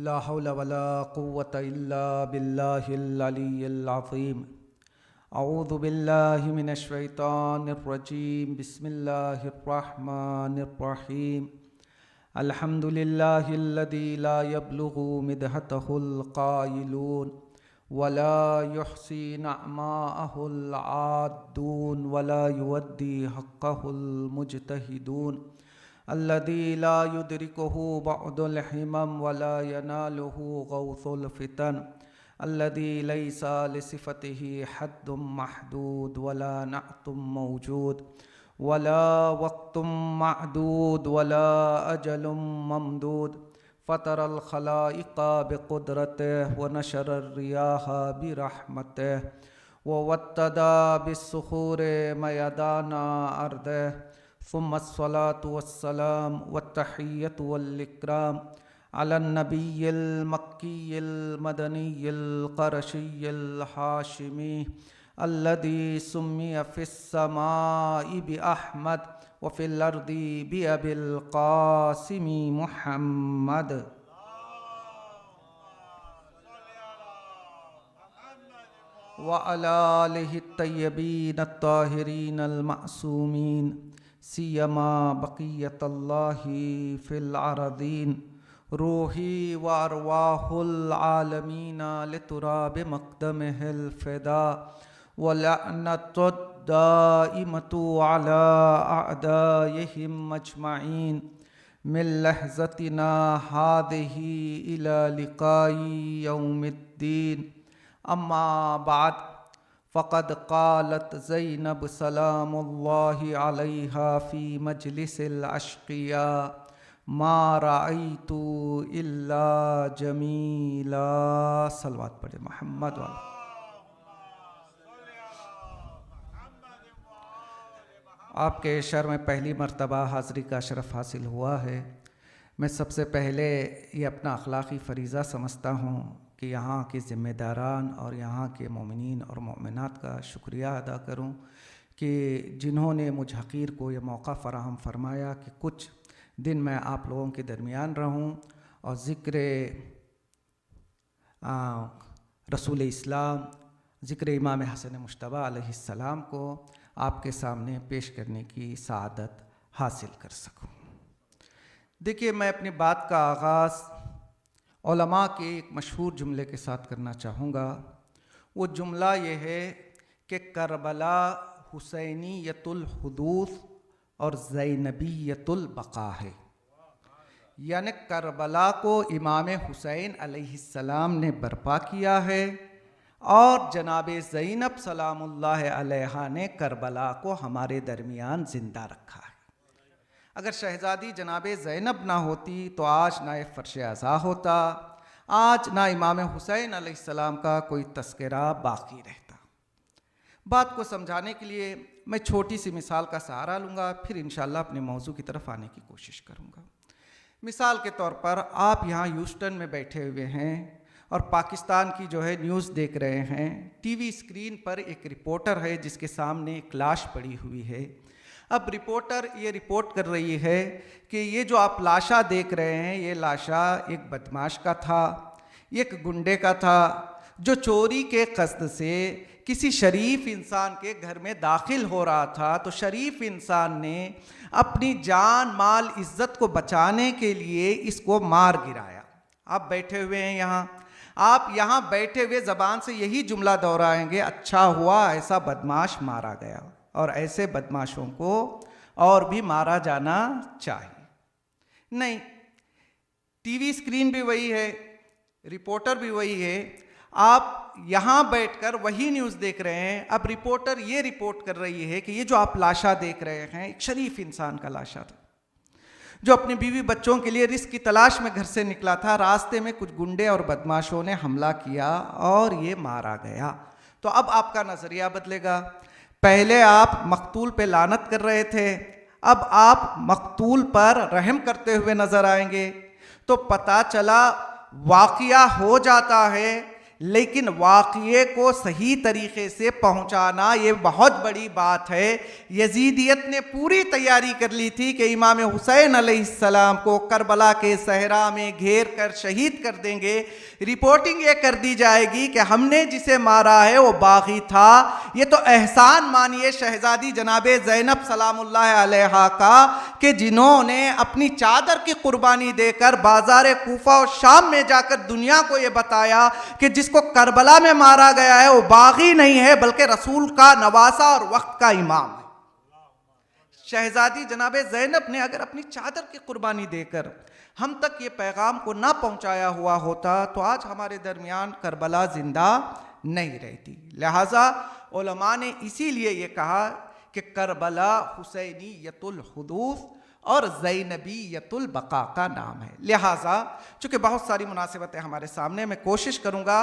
ला हौला वला कुव्वता इल्ला बिल्लाहिल अलिय्यिल अज़ीम। अऊज़ु बिल्लाहि मिनश शैतानिर रजीम। बिस्मिल्लाहिर रहमानिर रहीम। अल्हम्दुलिल्लाहिल्लज़ी ला यब्लुगु मिदहतहुल क़ाइलून वला युहसी नअमाअहुल आद्दून वला युअद्दी हक़्क़हुल मुज्तहिदून। अल्लज़ी ला युदरिकुहु बअदुल हिमम वला यनालुहु गौसुल फितन। अल्लज़ी लैसा लिसिफ़तिही हद्दुम महदूद वला नअतुम मौजूद वला वक़्तुम मअदूद वला अजलुम ममदूद। फ़तरल खलाइक़ा बिक़ुदरतिही व नशरर रियाहा बिरहमतिही व वत्तदा बिस्सुखूरि मयदाना अर्दिही। सुम्मस्सलातु वस्सलाम वत्तहिय्यतु वल-इकराम अलन नबिय्यिल मक्किय्यिल मदनिय्यिल क़ुरशिय्यिल हाशिमी अल्लज़ी सुम्मिया फ़िस्समाइ बिअहमद व फ़िल अर्दि बिअबिल क़ासिमी मुहम्मद। व अला आलिहि तय्यबीन अत्ताहिरीन अल-मअसूमीन सियमा बक़ियतल्लाहि फ़िल अरज़ीन। रूही व अरवाहुल आलमीन लितुराब मक़दमिहिल फ़िदा व लअनतुद दाइमतु अला अअदाइहिम अजमईन मिन लहज़तिना हाज़िही इला लिक़ाई यौमिद्दीन। अम्मा बाद फ़क़द क़ालत ज़ैनब सलामुल्लाहि अलैहा फ़ी मजलिसिल अश्क़िया मा रअयतु इल्ला जमीला। सलवात पढ़े मोहम्मद वाला। आपके शहर में पहली मर्तबा हाज़री का शरफ़ हासिल हुआ है। मैं सबसे पहले ये अपना अखलाक़ी फ़रीज़ा समझता हूँ कि यहाँ के ज़िम्मेदारान और यहाँ के मोमिनीन और मोमिनात का शुक्रिया अदा करूँ कि जिन्होंने मुझ हक़ीर को ये मौका फ़राहम फ़रमाया कि कुछ दिन मैं आप लोगों के दरमियान रहूँ और ज़िक्र रसूल इस्लाम, ज़िक्र इमाम हसन मुज्तबा अलैहिस्सलाम को आपके सामने पेश करने की सआदत हासिल कर सकूँ। देखिए, मैं अपनी बात का आगाज़ उलमा के एक मशहूर जुमले के साथ करना चाहूँगा। वो जुमला ये है कि करबला हुसैनियतुल हुदूस और ज़ैनबियतुल बक़ा है। यानी करबला को इमाम हुसैन अलैहिस्सलाम ने बर्पा किया है और जनाब ज़ैनब सलामुल्लाह अलैहा ने करबला को हमारे दरमियान ज़िंदा रखा है। अगर शहज़ादी जनाब ज़ैनब ना होती तो आज ना एक फ़र्श अज़ा होता, आज ना इमाम हुसैन अलैहिस्सलाम का कोई तस्करा बाकी रहता। बात को समझाने के लिए मैं छोटी सी मिसाल का सहारा लूँगा, फिर इंशाअल्लाह अपने मौजू की तरफ आने की कोशिश करूँगा। मिसाल के तौर पर आप यहाँ ह्यूस्टन में बैठे हुए हैं और पाकिस्तान की जो है न्यूज़ देख रहे हैं। टीवी स्क्रीन पर एक रिपोर्टर है जिसके सामने एक लाश पड़ी हुई है। अब रिपोर्टर ये रिपोर्ट कर रही है कि ये जो आप लाशा देख रहे हैं, ये लाशा एक बदमाश का था, एक गुंडे का था जो चोरी के कस्द से किसी शरीफ इंसान के घर में दाखिल हो रहा था। तो शरीफ इंसान ने अपनी जान माल इज़्ज़त को बचाने के लिए इसको मार गिराया। आप बैठे हुए हैं यहाँ, आप यहाँ बैठे हुए ज़बान से यही जुमला दोहराएंगे, अच्छा हुआ ऐसा बदमाश मारा गया और ऐसे बदमाशों को और भी मारा जाना चाहिए। नहीं, टीवी स्क्रीन भी वही है, रिपोर्टर भी वही है, आप यहाँ बैठकर वही न्यूज़ देख रहे हैं। अब रिपोर्टर ये रिपोर्ट कर रही है कि ये जो आप लाशा देख रहे हैं, एक शरीफ इंसान का लाशा था जो अपने बीवी बच्चों के लिए रिस्क की तलाश में घर से निकला था। रास्ते में कुछ गुंडे और बदमाशों ने हमला किया और ये मारा गया। तो अब आपका नज़रिया बदलेगा। पहले आप मकतूल पे लानत कर रहे थे, अब आप मकतूल पर रहम करते हुए नजर आएंगे। तो पता चला वाक़िया हो जाता है लेकिन वाक़ये को सही तरीक़े से पहुँचाना ये बहुत बड़ी बात है। यजीदियत ने पूरी तैयारी कर ली थी कि इमाम हुसैन अलैहिस्सलाम को करबला के सहरा में घेर कर शहीद कर देंगे। रिपोर्टिंग ये कर दी जाएगी कि हमने जिसे मारा है वो बागी था। ये तो एहसान मानिए शहजादी जनाबे ज़ैनब सलामुल्लाह अलैहा का कि जिन्होंने अपनी चादर की कुर्बानी देकर बाज़ार कूफा और शाम में जाकर दुनिया को ये बताया कि जिसको करबला में मारा गया है वो बागी नहीं है बल्कि रसूल का नवासा और वक्त का इमाम है। शहजादी जनाबे ज़ैनब ने अगर अपनी चादर की कुर्बानी देकर हम तक ये पैगाम को ना पहुंचाया हुआ होता तो आज हमारे दरमियान करबला जिंदा नहीं रहती। लिहाजा उलमा ने इसीलिए ये कहा कि करबला हुसैनियतुल हुदूस और ज़ैनबियतुल बका का नाम है। लिहाजा चूँकि बहुत सारी मुनासिबतें हमारे सामने, मैं कोशिश करूँगा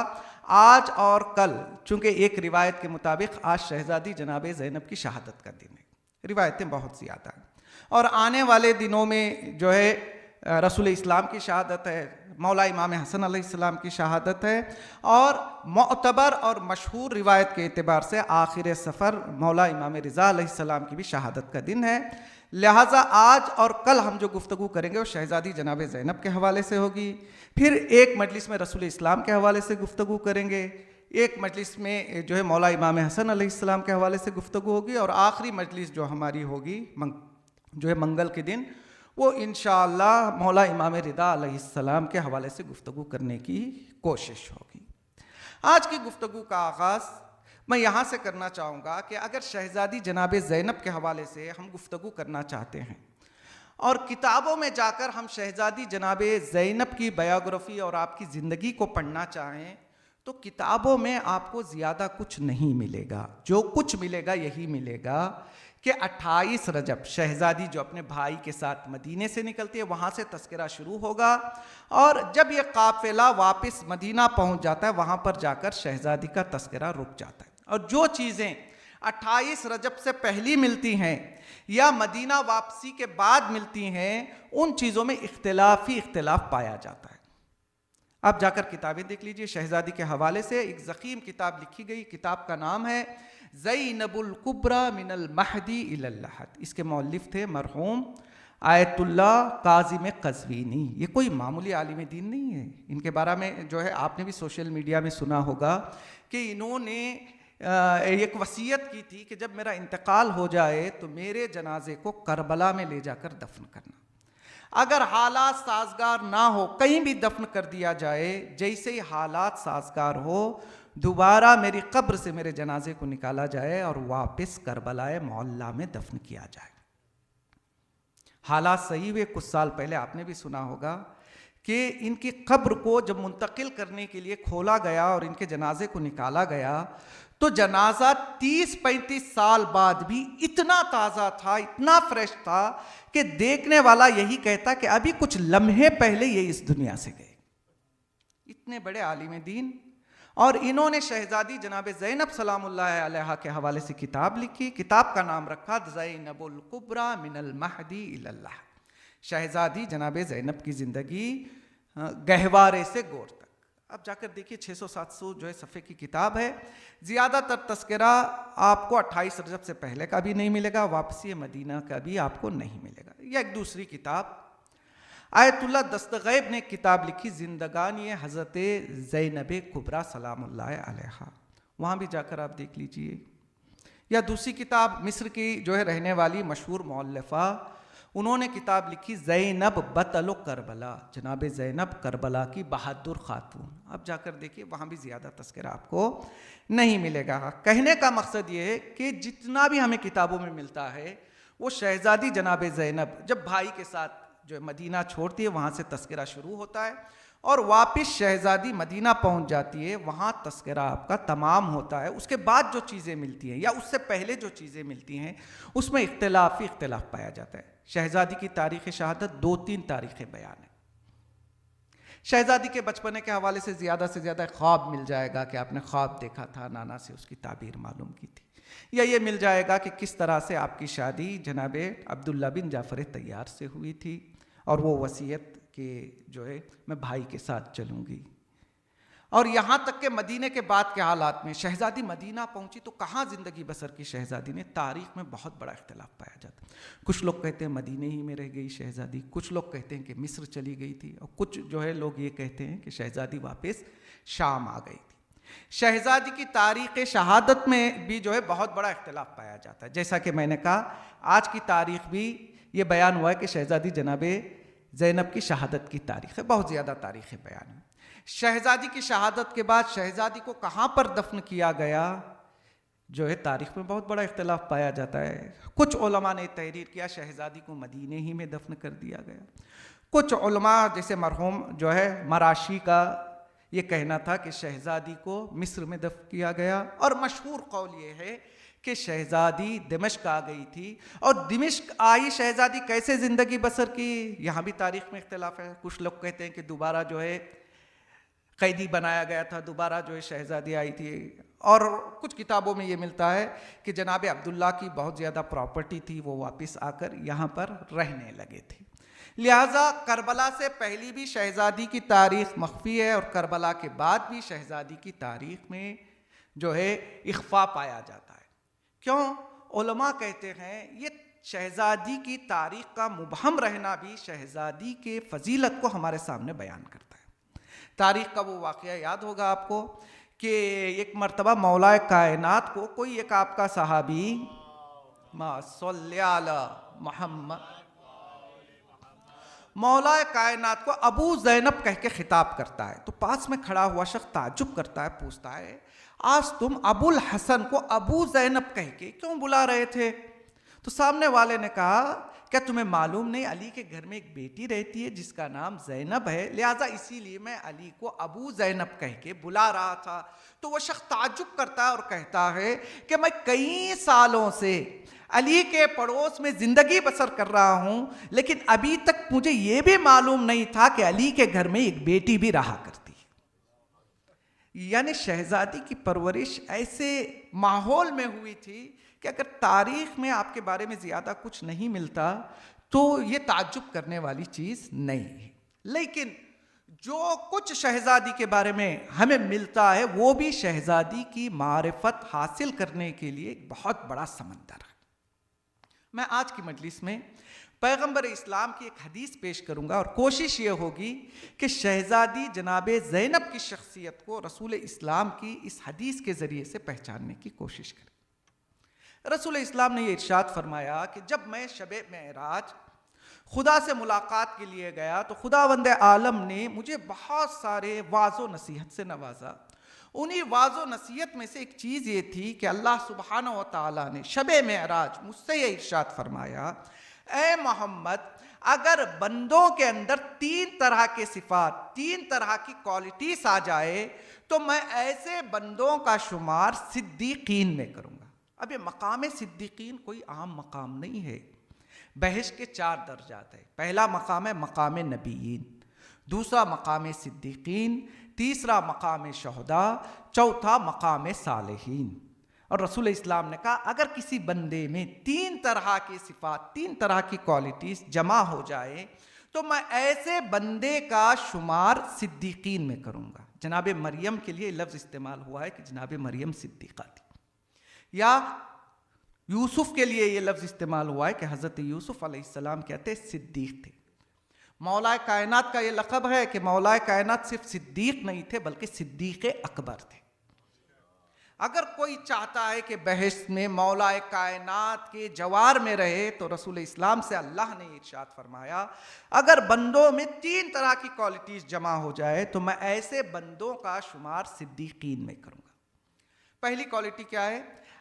आज और कल, चूँकि एक रिवायत के मुताबिक आज शहजादी जनाब ज़ैनब की शहादत का दिन है, रिवायतें बहुत ज़्यादा हैं, और आने वाले दिनों में जो है रसूल इस्लाम की शहादत है, मौला इमाम हसन अलैहिस्सलाम की शहादत है, और मोतबर और मशहूर रिवायत के एतबार से आखिर सफ़र मौला इमाम रिज़ा अलैहिस्सलाम की भी शहादत का दिन है। लिहाजा आज और कल हम जो गुफ्तगू करेंगे वो शहजादी जनाब ज़ैनब के हवाले से होगी। फिर एक मजलिस में रसूल इस्लाम के हवाले से गुफ्तगू करेंगे, एक मजलिस में जो है मौला इमाम हसन अलैहिस्सलाम के हवाले से गुफ्तगू होगी, और आखिरी मजलिस जो हमारी होगी जो है मंगल के दिन, वो इंशाअल्लाह मौला इमाम रिदा अलैहिस्सलाम के हवाले से गुफ्तगू करने की कोशिश होगी। आज की गुफ्तगू का आगाज़ मैं यहाँ से करना चाहूँगा कि अगर शहजादी जनाब ज़ैनब के हवाले से हम गुफ्तगू करना चाहते हैं और किताबों में जाकर हम शहजादी जनाब ज़ैनब की बायोग्राफ़ी और आपकी ज़िंदगी को पढ़ना चाहें तो किताबों में आपको ज़्यादा कुछ नहीं मिलेगा। जो कुछ मिलेगा यही मिलेगा कि 28 रजब शहजादी जो अपने भाई के साथ मदीने से निकलती है वहाँ से तस्करा शुरू होगा, और जब ये काफ़िला वापस मदीना पहुँच जाता है वहाँ पर जाकर शहजादी का तस्करा रुक जाता है। और जो चीज़ें 28 रजब से पहली मिलती हैं या मदीना वापसी के बाद मिलती हैं उन चीज़ों में इख्तिलाफ पाया जाता है। आप जाकर किताबें देख लीजिए। शहजादी के हवाले से एक ज़ख़ीम किताब लिखी गई, किताब का नाम है ज़ैनबुल कुब्रा मिनल महदी इलल लहद। इसके मौलिफ़ थे मरहूम आयतुल्लाह काज़िम क़ज़वीनी। ये कोई मामूली आलिम दीन नहीं है। इनके बारे में जो है आपने भी सोशल मीडिया में सुना होगा कि इन्होंने एक वसीयत की थी कि जब मेरा इंतकाल हो जाए तो मेरे जनाजे को करबला में ले जाकर दफन करना। अगर हालात साजगार ना हो कहीं भी दफन कर दिया जाए, जैसे ही हालात साजगार हो दोबारा मेरी कब्र से मेरे जनाजे को निकाला जाए और वापस करबलाए मोहल्ला में दफन किया जाए। हालात सही हुए। कुछ साल पहले आपने भी सुना होगा कि इनकी कब्र को जब मुंतकिल करने के लिए खोला गया और इनके जनाजे को निकाला गया तो जनाजा 30-35 साल बाद भी इतना ताज़ा था, इतना फ्रेश था कि देखने वाला यही कहता कि अभी कुछ लम्हे पहले ये इस दुनिया से गए। इतने बड़े आलिम दीन। और इन्होंने शहजादी जनाब ज़ैनब सलामुल्लाह अलैहा के हवाले से किताब लिखी। किताब का नाम रखा ज़ैनबुल कुब्रा मिनल महदी इलल लहद। शहजादी जनाब ज़ैनब की ज़िंदगी गहवारे से गोर तक। अब जाकर देखिए 600-700 जो है सफ़े की किताब है। ज़्यादातर तस्करा आपको 28 रजब से पहले का भी नहीं मिलेगा, वापसी मदीना का भी आपको नहीं मिलेगा। या एक दूसरी किताब आयतुल्लाह दस्तगैब ने किताब लिखी ज़िंदगानी हज़रत ज़ैनब कुब्रा सलामुल्लाह अलैहा, वहाँ भी जाकर आप देख लीजिए। या दूसरी किताब मिस्र की जो है रहने वाली मशहूर मौल्लफ़ा, उन्होंने किताब लिखी ज़ैनब बतलो करबला, जनाब ज़ैनब करबला की बहादुर खातून। अब जाकर देखिए वहाँ भी ज़्यादा तस्करा आपको नहीं मिलेगा। कहने का मकसद ये है कि जितना भी हमें किताबों में मिलता है वो शहजादी जनाब ज़ैनब जब भाई के साथ जो मदीना छोड़ती है वहाँ से तस्करा शुरू होता है और वापस शहजादी मदीना पहुँच जाती है, वहाँ तस्करा आपका तमाम होता है। उसके बाद जो चीज़ें मिलती हैं या उससे पहले जो चीज़ें मिलती हैं उसमें इख्तिलाफ पाया जाता है। शहजादी की तारीख़ शहादत 2-3 तारीख़ें बयान है। शहजादी के बचपने के हवाले से ज़्यादा ख्वाब मिल जाएगा कि आपने ख्वाब देखा था, नाना से उसकी ताबीर मालूम की थी, या ये मिल जाएगा कि किस तरह से आपकी शादी जनाब अब्दुल्ला बिन जाफ़र तैयार से हुई थी और वो वसीयत कि जो है मैं भाई के साथ चलूँगी। और यहाँ तक के मदीने के बाद के हालात में शहजादी मदीना पहुँची तो कहाँ ज़िंदगी बसर की शहजादी ने, तारीख़ में बहुत बड़ा इख्तिलाफ पाया जाता है। कुछ लोग कहते हैं मदीने ही में रह गई शहजादी, कुछ लोग कहते हैं कि मिस्र चली गई थी, और कुछ जो है लोग ये कहते हैं कि शहजादी वापस शाम आ गई थी। शहजादी की तारीख़ शहादत में भी जो है बहुत बड़ा इख्तिलाफ पाया जाता है। जैसा कि मैंने कहा, आज की तारीख़ भी ये बयान हुआ है कि शहजादी जनाबे ज़ैनब की शहादत की तारीख़ है, बहुत ज़्यादा तारीख़ें बयान है। शहजादी की शहादत के बाद शहजादी को कहाँ पर दफन किया गया, जो है तारीख़ में बहुत बड़ा इख्तिलाफ पाया जाता है। कुछ उलमा ने तहरीर किया शहजादी को मदीने ही में दफन कर दिया गया। कुछ उलमा जैसे मरहूम जो है मराशी का ये कहना था कि शहजादी को मिस्र में दफन किया गया, और मशहूर कौल ये है कि शहजादी दिमश्क आ गई थी, और दिमश्क आई शहजादी कैसे ज़िंदगी बसर की, यहाँ भी तारीख़ में इख्तिलाफ है। कुछ लोग कहते हैं कि दोबारा जो है कैदी बनाया गया था, दोबारा जो है शहजादी आई थी, और कुछ किताबों में ये मिलता है कि जनाब अब्दुल्ला की बहुत ज़्यादा प्रॉपर्टी थी, वो वापस आकर यहाँ पर रहने लगे थे। लिहाजा करबला से पहली भी शहजादी की तारीख़ मख्फी है, और करबला के बाद भी शहजादी की तारीख़ में जो है इख्फा पाया जाता है। क्यों? उलमा कहते हैं ये शहजादी की तारीख़ का मुबहम रहना भी शहजादी के फजीलत को हमारे सामने बयान करता है। तारीख़ का वो वाक़या याद होगा आपको कि एक मरतबा मौलाए कायनात को कोई एक आपका सहाबी मोहम्मद मौलाए कायनात को अबू ज़ैनब कह के खिताब करता है, तो पास में खड़ा हुआ शख्स ताज्जुब करता है, पूछता है आज तुम अबुल हसन को अबू ज़ैनब कह के क्यों बुला रहे थे? तो सामने वाले ने कहा क्या तुम्हें मालूम नहीं अली के घर में एक बेटी रहती है जिसका नाम ज़ैनब है, लिहाजा इसीलिए मैं अली को अबू ज़ैनब कह के बुला रहा था। तो वह शख्स ताज्जुब करता है और कहता है कि मैं कई सालों से अली के पड़ोस में ज़िंदगी बसर कर रहा हूँ, लेकिन अभी तक मुझे ये भी मालूम नहीं था कि अली के घर में एक बेटी भी रहा करती। यानी शहजादी की परवरिश ऐसे माहौल में हुई थी कि अगर तारीख़ में आपके बारे में ज़्यादा कुछ नहीं मिलता तो ये ताज्जुब करने वाली चीज़ नहीं है। लेकिन जो कुछ शहजादी के बारे में हमें मिलता है वो भी शहजादी की मारिफत हासिल करने के लिए एक बहुत बड़ा समंदर है। मैं आज की मजलिस में पैगंबर इस्लाम की एक हदीस पेश करूंगा, और कोशिश ये होगी कि शहजादी जनाबे ज़ैनब की शख्सियत को रसूल इस्लाम की इस हदीस के ज़रिए से पहचानने की कोशिश करें। रसूल इस्लाम ने ये इरशाद फरमाया कि जब मैं शबे मेराज खुदा से मुलाकात के लिए गया तो खुदावंद आलम ने मुझे बहुत सारे वाज़ो नसीहत से नवाजा। उन्हीं वाज़ो नसीहत में से एक चीज़ ये थी कि अल्लाह सुब्हानहू व तआला ने शबे मेराज मुझसे ये इरशाद फरमाया, ए मोहम्मद अगर बंदों के अंदर तीन तरह के सिफात, तीन तरह की क्वालिटीज आ जाए तो मैं ऐसे बंदों का शुमार सिद्दीकीन में करूँगा। अब ये मकाम सिद्दीकीन कोई आम मकाम नहीं है। बहश के 4 दर्जात है। पहला मकाम है मकाम नबीयीन, दूसरा मकाम सिद्दीकीन, तीसरा मकाम शहदा, चौथा मकाम सालिहीन। और रसूल इस्लाम ने कहा अगर किसी बंदे में 3 तरह की सिफात, 3 तरह की क्वालिटीज जमा हो जाए तो मैं ऐसे बंदे का शुमार सिद्दीकीन में करूँगा। जनाब मरियम के लिए लफ्ज़ इस्तेमाल हुआ है कि जनाब मरियम सिद्दीक़ा थी, या यूसुफ के लिए ये लफ्ज़ इस्तेमाल हुआ है कि हज़रत यूसुफ अलैहिस्सलाम कहते सिद्दीक़ थे। मौलाए कायनात का ये लक़ब है कि मौलाए कायनात सिर्फ सिद्दीक़ नहीं थे बल्कि सिद्दीक़ अकबर थे। अगर कोई चाहता है कि बहस में मौलाए कायनात के जवार में रहे तो रसूल इस्लाम से अल्लाह ने इरशाद फरमाया अगर बंदों में 3 तरह की क्वालिटीज़ जमा हो जाए तो मैं ऐसे बंदों का शुमार सिद्दीकीन में करूँगा। पहली क्वालिटी क्या है?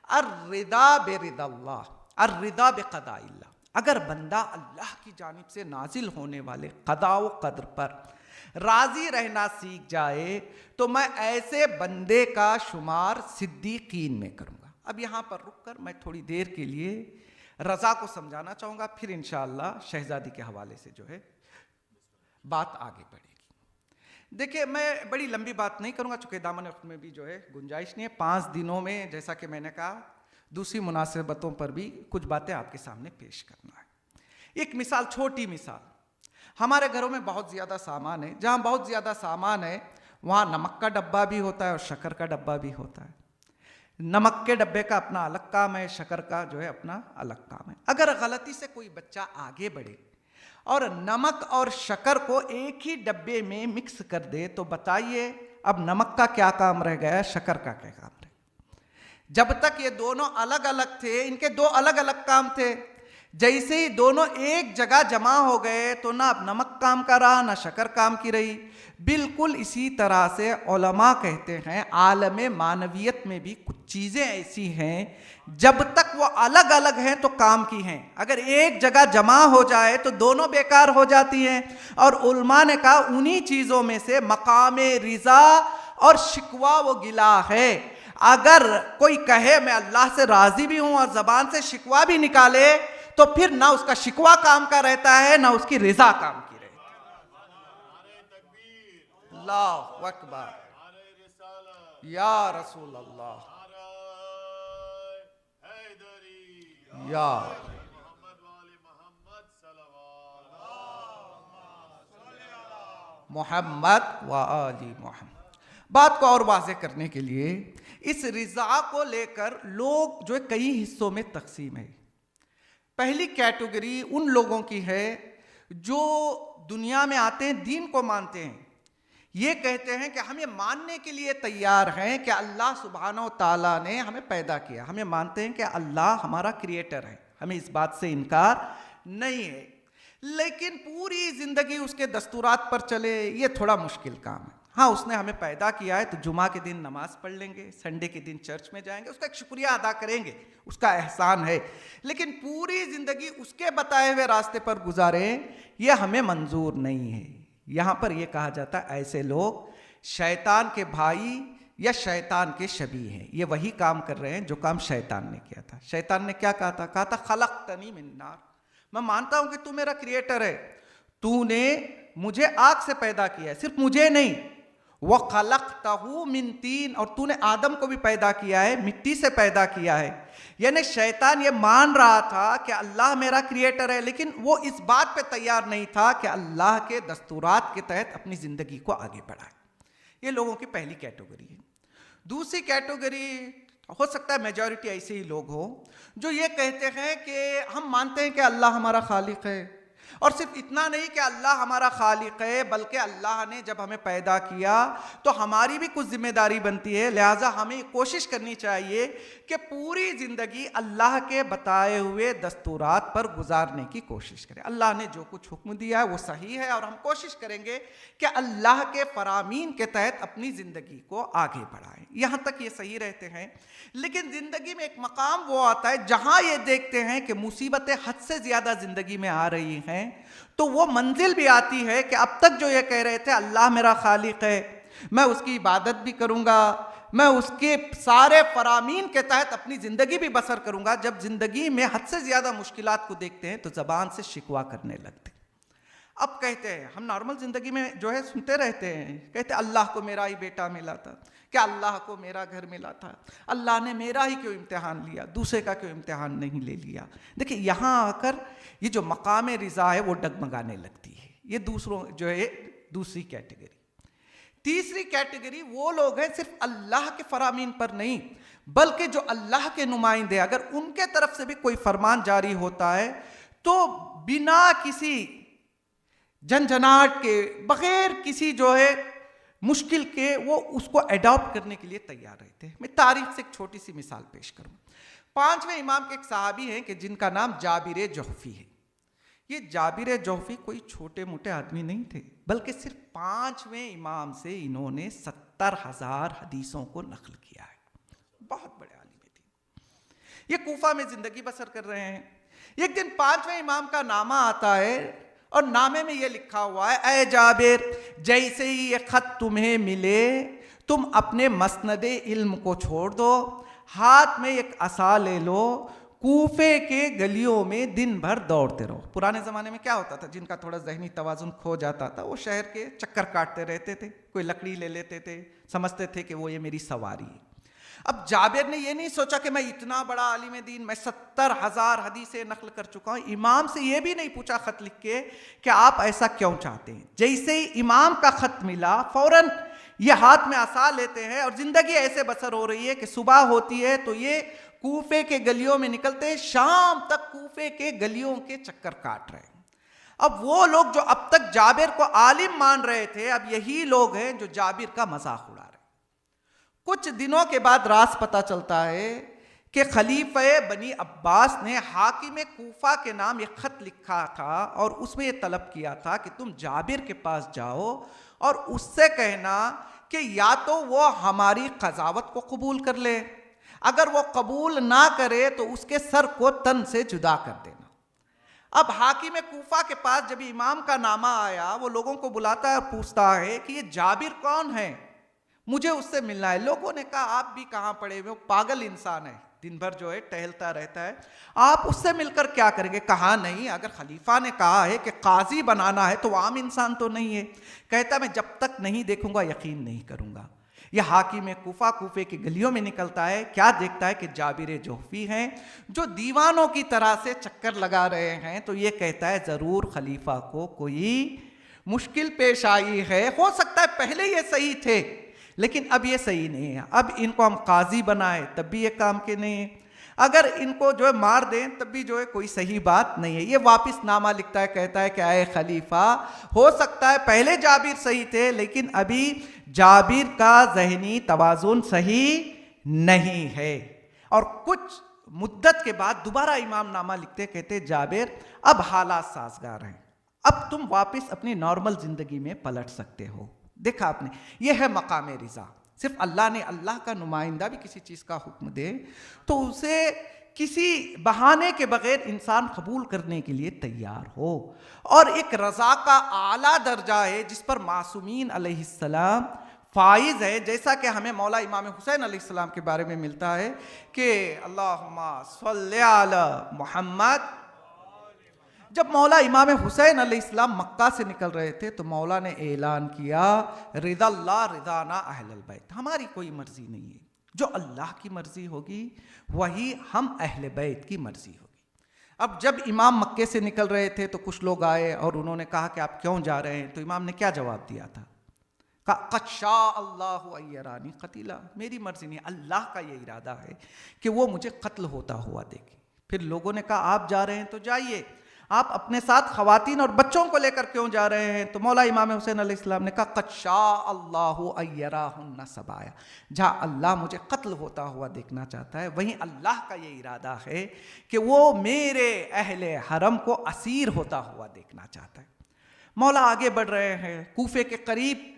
अर्रिदा बेरिदल्लाह, अर्रिदा बेक़दाइल्लाह। अगर बंदा अल्लाह की जानिब से नाजिल होने वाले क़दा व क़द्र पर राज़ी रहना सीख जाए तो मैं ऐसे बंदे का शुमार सिद्दीकीन में करूँगा। अब यहाँ पर रुक कर मैं थोड़ी देर के लिए रज़ा को समझाना चाहूँगा, फिर इंशाअल्लाह शहज़ादी के हवाले से जो है बात आगे बढ़ेगी। देखिए मैं बड़ी लंबी बात नहीं करूँगा चूँकि दामन वक्त में भी जो है गुंजाइश नहीं है। 5 दिनों में जैसा कि मैंने कहा दूसरी मुनासिबतों पर भी कुछ बातें आपके सामने पेश करना है। एक मिसाल, छोटी मिसाल, हमारे घरों में बहुत ज़्यादा सामान है। जहाँ बहुत ज़्यादा सामान है वहाँ नमक का डब्बा भी होता है और शक्कर का डब्बा भी होता है। नमक के डब्बे का अपना अलग काम है, शक्कर का जो है अपना अलग काम है। अगर गलती से कोई बच्चा आगे बढ़े और नमक और शक्कर को एक ही डब्बे में मिक्स कर दे तो बताइए अब नमक का क्या काम रह गया, शक्कर का क्या काम रह गया। जब तक ये दोनों अलग अलग थे, इनके दो अलग अलग काम थे, जैसे ही दोनों एक जगह जमा हो गए तो ना अब नमक काम का रहा ना शक्कर काम की रही। बिल्कुल इसी तरह से उलमा कहते हैं आलम मानवियत में भी कुछ चीज़ें ऐसी हैं जब तक वो अलग अलग हैं तो काम की हैं, अगर एक जगह जमा हो जाए तो दोनों बेकार हो जाती हैं। और उलमा ने कहा उन्हीं चीज़ों में से मकाम रिज़ा और शिकवा वो गिला है। अगर कोई कहे मैं अल्लाह से राज़ी भी हूँ और ज़बान से शिकवा भी निकाले तो फिर ना उसका शिकवा काम का रहता है ना उसकी रिज़ा काम की रहती है। अल्लाहु अकबर, या रसूल अल्लाह, या मोहम्मद व आली मोहम्मद। बात को और वाज़ेह करने के लिए इस रिज़ा को लेकर लोग जो है कई हिस्सों में तकसीम है। पहली कैटेगरी उन लोगों की है जो दुनिया में आते हैं, दीन को मानते हैं, ये कहते हैं कि हम ये मानने के लिए तैयार हैं कि अल्लाह सुब्हानहू ताला ने हमें पैदा किया, हमें मानते हैं कि अल्लाह हमारा क्रिएटर है, हमें इस बात से इनकार नहीं है, लेकिन पूरी ज़िंदगी उसके दस्तूरात पर चले ये थोड़ा मुश्किल काम है। हाँ, उसने हमें पैदा किया है तो जुमा के दिन नमाज पढ़ लेंगे, संडे के दिन चर्च में जाएंगे, उसका एक शुक्रिया अदा करेंगे, उसका एहसान है, लेकिन पूरी ज़िंदगी उसके बताए हुए रास्ते पर गुजारें ये हमें मंजूर नहीं है। यहाँ पर यह कहा जाता है ऐसे लोग शैतान के भाई या शैतान के शबी हैं, ये वही काम कर रहे हैं जो काम शैतान ने किया था। शैतान ने क्या कहा था खलक़तनी मिन नार, मैं मानता हूं कि तू मेरा क्रिएटर है, तूने मुझे आग से पैदा किया है, सिर्फ मुझे नहीं, वह खलक़तहू मिन तीन, और तूने आदम को भी पैदा किया है, मिट्टी से पैदा किया है। यानी शैतान ये मान रहा था कि अल्लाह मेरा क्रिएटर है, लेकिन वो इस बात पे तैयार नहीं था कि अल्लाह के दस्तूरात के तहत अपनी ज़िंदगी को आगे बढ़ाए। ये लोगों की पहली कैटेगरी है। दूसरी कैटेगरी हो सकता है मेजॉरिटी ऐसे ही लोग हो जो ये कहते हैं कि हम मानते हैं कि अल्लाह हमारा खालिक है, और सिर्फ इतना नहीं कि अल्लाह हमारा खालिक है बल्कि अल्लाह ने जब हमें पैदा किया तो हमारी भी कुछ जिम्मेदारी बनती है, लिहाजा हमें कोशिश करनी चाहिए कि पूरी ज़िंदगी अल्लाह के बताए हुए दस्तूरात पर गुजारने की कोशिश करें। अल्लाह ने जो कुछ हुक्म दिया है वो सही है और हम कोशिश करेंगे कि अल्लाह के फरामीन के तहत अपनी ज़िंदगी को आगे बढ़ाएं। यहाँ तक ये सही रहते हैं, लेकिन ज़िंदगी में एक मकाम वो आता है जहाँ ये देखते हैं कि मुसीबतें हद से ज़्यादा ज़िंदगी में आ रही हैं, तो वो मंजिल भी आती है कि अब तक जो ये कह रहे थे अल्लाह मेरा खालिक है, मैं उसकी इबादत भी करूँगा, मैं उसके सारे फरामीन के तहत अपनी ज़िंदगी भी बसर करूँगा। जब ज़िंदगी में हद से ज़्यादा मुश्किलात को देखते हैं तो ज़बान से शिकवा करने लगते हैं। अब कहते हैं, हम नॉर्मल ज़िंदगी में जो है सुनते रहते हैं, कहते अल्लाह को मेरा ही बेटा मिला था, क्या अल्लाह को मेरा घर मिला था, अल्लाह ने मेरा ही क्यों इम्तिहान लिया, दूसरे का क्यों इम्तिहान नहीं ले लिया। देखिए यहाँ आकर ये जो मकाम रिज़ा है वो डगमगाने लगती है। ये दूसरों जो है दूसरी कैटेगरी। तीसरी कैटेगरी वो लोग हैं सिर्फ अल्लाह के फरामीन पर नहीं बल्कि जो अल्लाह के नुमाइंदे, अगर उनके तरफ से भी कोई फरमान जारी होता है तो बिना किसी झंझनाहट के, बगैर किसी जो है मुश्किल के, वो उसको अडॉप्ट करने के लिए तैयार रहते हैं। मैं तारीख से एक छोटी सी मिसाल पेश करूँ। 5वें इमाम के एक सहाबी हैं कि जिनका नाम जाबिर जोहफी है। ये जाबिर जोहफी कोई छोटे मोटे आदमी नहीं थे, बल्कि सिर्फ 5वें इमाम से इन्होंने 70,000 हदीसों को नकल किया है। बहुत बड़े आलिम थे। ये कूफा में जिंदगी बसर कर रहे हैं। एक दिन 5वें इमाम का नामा आता है और नामे में ये लिखा हुआ है, ऐ जाबिर, जैसे ही ये खत तुम्हें मिले तुम अपने मसनदे इल्म को छोड़ दो, हाथ में एक असा ले लो, कूफे के गलियों में दिन भर दौड़ते रहो। पुराने ज़माने में क्या होता था, जिनका थोड़ा जहनी तवाजुन खो जाता था वो शहर के चक्कर काटते रहते थे, कोई लकड़ी ले लेते थे, समझते थे कि वो ये मेरी सवारी है। अब जाबिर ने ये नहीं सोचा कि मैं इतना बड़ा आलिम दीन, मैं 70,000 हदीसें नकल कर चुका हूँ। इमाम से ये भी नहीं पूछा खत लिख के कि आप ऐसा क्यों चाहते हैं। जैसे ही इमाम का खत मिला फौरन ये हाथ में असा लेते हैं और जिंदगी ऐसे बसर हो रही है कि सुबह होती है तो ये कूफे के गलियों में निकलते हैं, शाम तक कूफे के गलियों के चक्कर काट रहे हैं। अब वो लोग जो अब तक जाबिर को आलिम मान रहे थे, अब यही लोग हैं जो जाबिर का मजाक उड़ा रहे हैं। कुछ दिनों के बाद राज पता चलता है कि खलीफे बनी अब्बास ने हाकिम कूफा के नाम एक खत लिखा था और उसमें यह तलब किया था कि तुम जाबिर के पास जाओ और उससे कहना कि या तो वो हमारी कजावत को कबूल कर ले, अगर वो कबूल ना करे तो उसके सर को तन से जुदा कर देना। अब हाकिम कूफा के पास जब इमाम का नामा आया, वो लोगों को बुलाता है और पूछता है कि ये जाबिर कौन है, मुझे उससे मिलना है। लोगों ने कहा आप भी कहाँ पड़े हुए हो, पागल इंसान है, दिन भर जो है टहलता रहता है, आप उससे मिलकर क्या करेंगे। कहा नहीं, अगर खलीफा ने कहा है कि काजी बनाना है तो आम इंसान तो नहीं है। कहता मैं जब तक नहीं देखूंगा यकीन नहीं करूंगा। यह हाकिम कूफा कूफे की गलियों में निकलता है, क्या देखता है कि जाबिर जोहफी हैं जो दीवानों की तरह से चक्कर लगा रहे हैं। तो ये कहता है जरूर खलीफा को कोई मुश्किल पेश आई है, हो सकता है पहले ये सही थे लेकिन अब ये सही नहीं है, अब इनको हम काजी बनाए तब भी ये काम के नहीं है, अगर इनको जो है मार दें तब भी जो है कोई सही बात नहीं है। ये वापस नामा लिखता है, कहता है कि आए खलीफा, हो सकता है पहले जाबिर सही थे लेकिन अभी जाबिर का जहनी तवाजुन सही नहीं है। और कुछ मुद्दत के बाद दोबारा इमाम नामा लिखते, कहते जाबिर अब हालात साजगार हैं, अब तुम वापस अपनी नॉर्मल जिंदगी में पलट सकते हो। देखा आपने, यह है मकाम रिजा। सिर्फ अल्लाह ने, अल्लाह का नुमाइंदा भी किसी चीज़ का हुक्म दे तो उसे किसी बहाने के बगैर इंसान कबूल करने के लिए तैयार हो। और एक रज़ा का आला दर्जा है जिस पर मासूमीन अलैहिस्सलाम फाइज है, जैसा कि हमें मौला इमाम हुसैन अलैहिस्सलाम के बारे में मिलता है कि अल्लाहुम्मा सल्लि अला मुहम्मद। जब मौला इमाम हुसैन अलैहिस्सलाम मक्का से निकल रहे थे तो मौला ने ऐलान किया रिदल्लाह रिदाना अहलल बैत, हमारी कोई मर्जी नहीं है, जो अल्लाह की मर्जी होगी वही हम अहले बैत की मर्जी होगी। अब जब इमाम मक्के से निकल रहे थे तो कुछ लोग आए और उन्होंने कहा कि आप क्यों जा रहे हैं, तो इमाम ने क्या जवाब दिया था, कशा अल्लाहु अय्यरानी कतीला, मेरी मर्जी नहीं, अल्लाह का ये इरादा है कि वो मुझे कत्ल होता हुआ देखे। फिर लोगों ने कहा आप जा रहे हैं तो जाइए, आप अपने साथ खवातीन और बच्चों को लेकर क्यों जा रहे हैं, तो मौला इमाम हुसैन अलैहिस्सलाम ने कहा कशा अल्लाहु अय्यराहुन्ना सबाया, जहाँ अल्लाह मुझे कत्ल होता हुआ देखना चाहता है वहीं अल्लाह का ये इरादा है कि वो मेरे अहले हरम को असीर होता हुआ देखना चाहता है। मौला आगे बढ़ रहे हैं, कूफे के करीब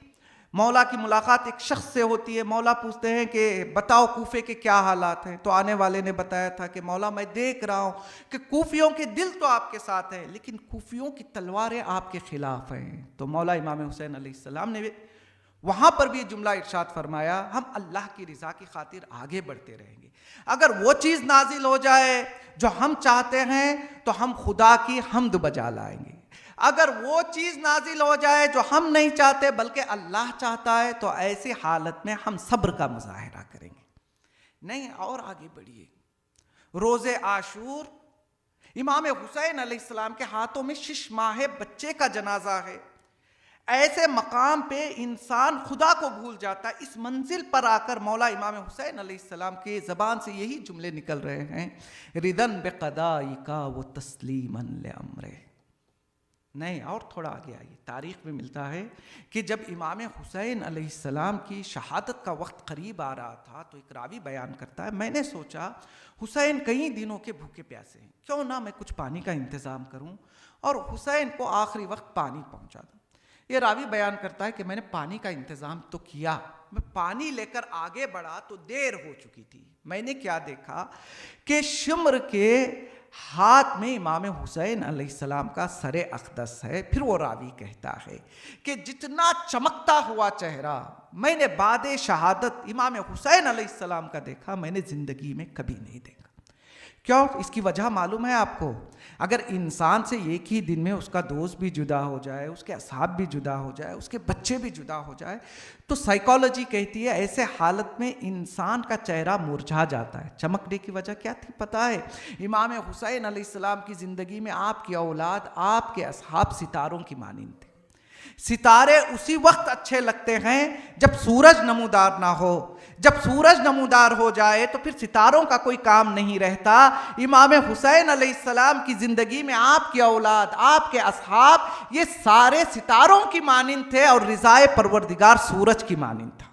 मौला की मुलाकात एक शख्स से होती है। मौला पूछते हैं कि बताओ कूफे के क्या हालात हैं, तो आने वाले ने बताया था कि मौला मैं देख रहा हूँ कि कूफियों के दिल तो आपके साथ हैं लेकिन कूफियों की तलवारें आपके खिलाफ हैं। तो मौला इमाम हुसैन अलैहिस्सलाम ने वहाँ पर भी जुमला इरशाद फरमाया, हम अल्लाह की रज़ा की खातिर आगे बढ़ते रहेंगे, अगर वो चीज़ नाजिल हो जाए जो हम चाहते हैं तो हम खुदा की हम्द बजा लाएंगे, अगर वो चीज़ नाजिल हो जाए जो हम नहीं चाहते बल्कि अल्लाह चाहता है तो ऐसी हालत में हम सब्र का मुजाहिरा करेंगे। नहीं, और आगे बढ़िए, रोज़े आशूर इमाम हुसैन अलैहिस्सलाम के हाथों में 6 माह बच्चे का जनाजा है। ऐसे मकाम पे इंसान खुदा को भूल जाता है। इस मंजिल पर आकर मौला इमाम हुसैन अलैहिस्सलाम के ज़बान से यही जुमले निकल रहे हैं, रिदन बेक़दाई का वो तस्लीमन ले अमरे। नहीं, और थोड़ा आगे आइए, तारीख़ में मिलता है कि जब इमाम हुसैन अलैहिस्सलाम की शहादत का वक्त करीब आ रहा था तो एक रावी बयान करता है, मैंने सोचा हुसैन कई दिनों के भूखे प्यासे हैं, क्यों ना मैं कुछ पानी का इंतज़ाम करूं और हुसैन को आखिरी वक्त पानी पहुंचा दूं। ये रावी बयान करता है कि मैंने पानी का इंतज़ाम तो किया, मैं पानी लेकर आगे बढ़ा तो देर हो चुकी थी। मैंने क्या देखा कि शिम्र के हाथ में इमाम हुसैन अलैहिस्सलाम का सरे अक़दस है। फिर वो रावी कहता है कि जितना चमकता हुआ चेहरा मैंने बाद शहादत इमाम हुसैन अलैहिस्सलाम का देखा मैंने ज़िंदगी में कभी नहीं देखा। क्यों? इसकी वजह मालूम है आपको, अगर इंसान से एक ही दिन में उसका दोस्त भी जुदा हो जाए, उसके असहाब भी जुदा हो जाए, उसके बच्चे भी जुदा हो जाए, तो साइकोलॉजी कहती है ऐसे हालत में इंसान का चेहरा मुरझा जाता है। चमकने की वजह क्या थी पता है? इमाम हुसैन अलैहिस्सलाम की ज़िंदगी में आपकी औलाद, आपके असहाब सितारों की मानिंद थे। सितारे उसी वक्त अच्छे लगते हैं जब सूरज नमूदार ना हो। जब सूरज नमूदार हो जाए तो फिर सितारों का कोई काम नहीं रहता। इमाम हुसैन अलैहिस्सलाम की जिंदगी में आपकी औलाद, आपके असहाब, ये सारे सितारों की मानिंद थे और रिज़ाए परवरदिगार सूरज की मानिंद था।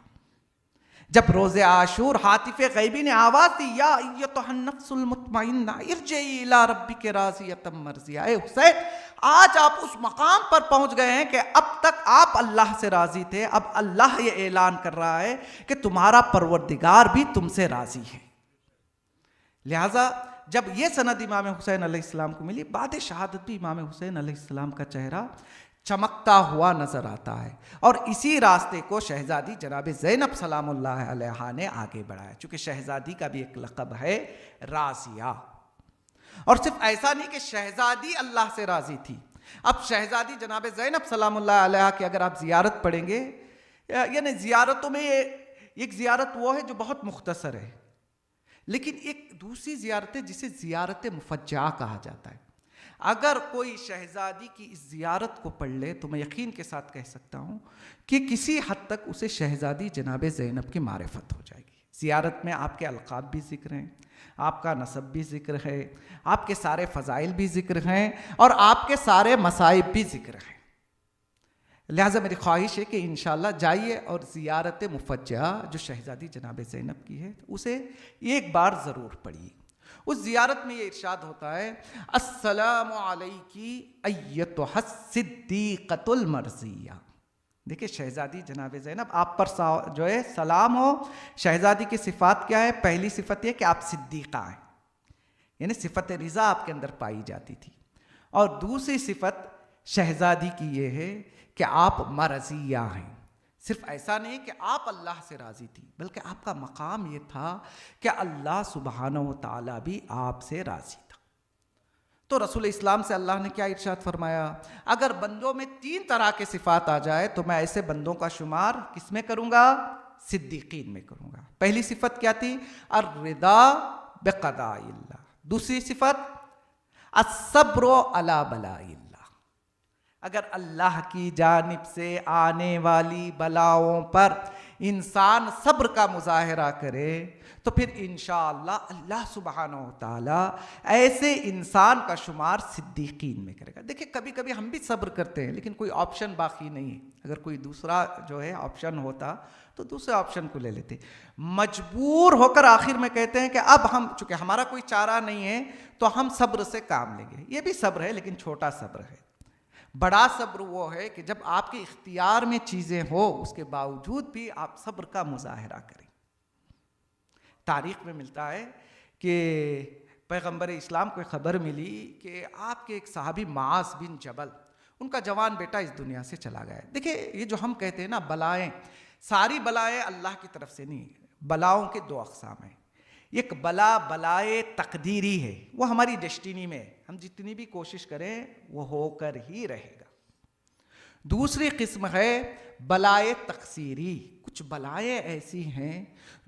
जब रोज़े आशूर हातिफ़े गैबी ने आवाज़ दी, या अय्युहन नफ्सुल मुतमइन्ना इरजिई इला रब्बिके राज़ियतम मर्ज़िया, ए हुसैन, आज आप उस मकाम पर पहुंच गए हैं कि अब तक आप अल्लाह से राज़ी थे, अब अल्लाह ये ऐलान कर रहा है कि तुम्हारा परवरदिगार भी तुमसे राज़ी है। लिहाजा जब ये सनद इमाम हुसैन अलैहिस्सलाम को मिली, बाद शहादत भी इमाम हुसैन अलैहिस्सलाम का चेहरा चमकता हुआ नजर आता है। और इसी रास्ते को शहजादी जनाब ज़ैनब सलामुल्लाह अलैहा ने आगे बढ़ाया, चूँकि शहजादी का भी एक लक़ब है राज़िया। और सिर्फ ऐसा नहीं कि शहजादी अल्लाह से राज़ी थी, अब शहजादी जनाब ज़ैनब सलामुल्लाह अलैहा की अगर आप ज़ियारत पढ़ेंगे, यानी ज़ियारतों में एक ज़ियारत वो है जो बहुत मुख्तसर है, लेकिन एक दूसरी ज़ियारत है जिसे ज़ियारत मुफज्जा कहा जाता है। अगर कोई शहजादी की इस ज़ियारत को पढ़ ले तो मैं यकीन के साथ कह सकता हूँ कि किसी हद तक उसे शहजादी जनाब ज़ैनब की मारिफत हो जाएगी। ज़ियारत में आपके अलक़ाब भी ज़िक्र हैं, आपका नसब भी ज़िक्र है, आपके सारे फ़ज़ाइल भी ज़िक्र हैं और आपके सारे मसाइब भी ज़िक्र हैं। लिहाजा मेरी ख्वाहिश है कि इंशाअल्लाह जाइए और ज़ियारत मुफज्जा जो शहजादी जनाब ज़ैनब की है उसे एक बार ज़रूर पढ़िए। उस ज़ियारत में ये इरशाद होता है, अस्सलामु अलैकी अय्युहस सिद्दीक़तुल मर्ज़िया। देखिए शहजादी जनाब ज़ैनब, आप पर जो है सलाम हो। शहजादी की सिफ़ात क्या है? पहली सिफ़त यह कि आप सिद्दीक़ा हैं, यानी सिफ़त रिज़ा आपके अंदर पाई जाती थी। और दूसरी सिफ़त शहजादी की ये है कि आप मर्ज़िया हैं। सिर्फ ऐसा नहीं कि आप अल्लाह से राज़ी थी, बल्कि आपका मकाम ये था कि अल्लाह सुब्हानहू व तआला भी आपसे राज़ी था। तो रसूल इस्लाम से अल्लाह ने क्या इरशाद फरमाया, अगर बंदों में 3 तरह के सिफ़ात आ जाए तो मैं ऐसे बंदों का शुमार किस में करूँगा? सिद्दीक़ीन में करूँगा। पहली सिफ़त क्या थी? अर्रिदा बिक़दाइल्लाह। दूसरी सिफ़त अस्सब्रु अला बलाइल्लाह। अगर अल्लाह की जानिब से आने वाली बलाओं पर इंसान सब्र का मुजाहरा करे तो फिर इंशाअल्लाह अल्लाह सुब्हानहू व तआला ऐसे इंसान का शुमार सिद्दीक़ीन में करेगा। देखिए कभी कभी हम भी सब्र करते हैं लेकिन कोई ऑप्शन बाकी नहीं है। अगर कोई दूसरा जो है ऑप्शन होता तो दूसरे ऑप्शन को ले लेते। मजबूर होकर आखिर में कहते हैं कि अब हम, चूँकि हमारा कोई चारा नहीं है तो हम सब्र से काम लेंगे। ये भी सब्र है लेकिन छोटा सब्र है। बड़ा सब्र वो है कि जब आपके इख्तियार में चीज़ें हो उसके बावजूद भी आप सब्र का मुजाहरा करें। तारीख़ में मिलता है कि पैगंबर इस्लाम को खबर मिली कि आपके एक सहाबी मास बिन जबल, उनका जवान बेटा इस दुनिया से चला गया। देखिए ये जो हम कहते हैं ना बलाएं, सारी बलाएं अल्लाह की तरफ से नहीं। बलाओं के 2 अक़साम हैं। एक बला बलाए तकदीरी है, वो हमारी डेस्टिनी में, हम जितनी भी कोशिश करें वो होकर ही रहेगा। दूसरी किस्म है बलाए तकसीरी। कुछ बलाएं ऐसी हैं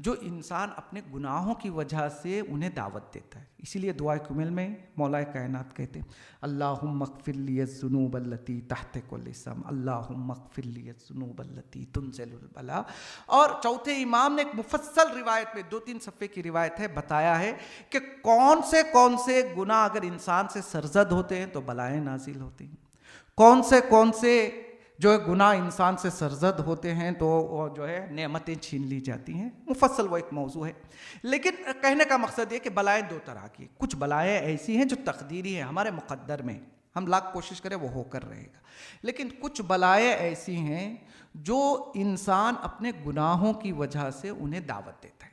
जो इंसान अपने गुनाहों की वजह से उन्हें दावत देता है। इसीलिए दुआ कुमिल में मौला कायनात कहते हैं, अल्लाहुम्मा अग़फ़िर लिय ज़ुनूब अल्लती तहत कुल्लि सम, अल्लाहुम्मा अग़फ़िर लिय ज़ुनूब अल्लती तुनज़िलुल बला। और चौथे इमाम ने एक मुफस्सल रिवायत में 2-3 सफ़े की रिवायत है, बताया है कि कौन से गुनाह अगर इंसान से सरजद होते हैं तो बलाएँ नाजिल होती हैं, कौन से जो है गुनाह इंसान से सरजद होते हैं तो जो है नेमतें छीन ली जाती हैं। मुफस्सल वो एक मौजू है। लेकिन कहने का मकसद ये कि बलाएँ 2 तरह की, कुछ बलाएँ ऐसी हैं जो तकदीरी हैं, हमारे मुक़द्दर में, हम लाख कोशिश करें वो होकर रहेगा। लेकिन कुछ बलाएँ ऐसी हैं जो इंसान अपने गुनाहों की वजह से उन्हें दावत देता है।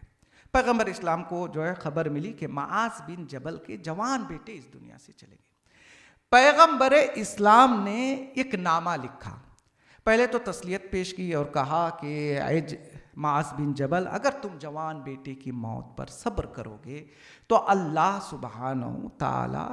पैगंबर इस्लाम को जो है खबर मिली कि मास बिन जबल के जवान बेटे इस दुनिया से चले गए। पैगंबर इस्लाम ने एक नामा लिखा, पहले तो तस्लियत पेश की और कहा कि ऐ मास बिन जबल, अगर तुम जवान बेटे की मौत पर सब्र करोगे तो अल्लाह सुब्हानहू तआला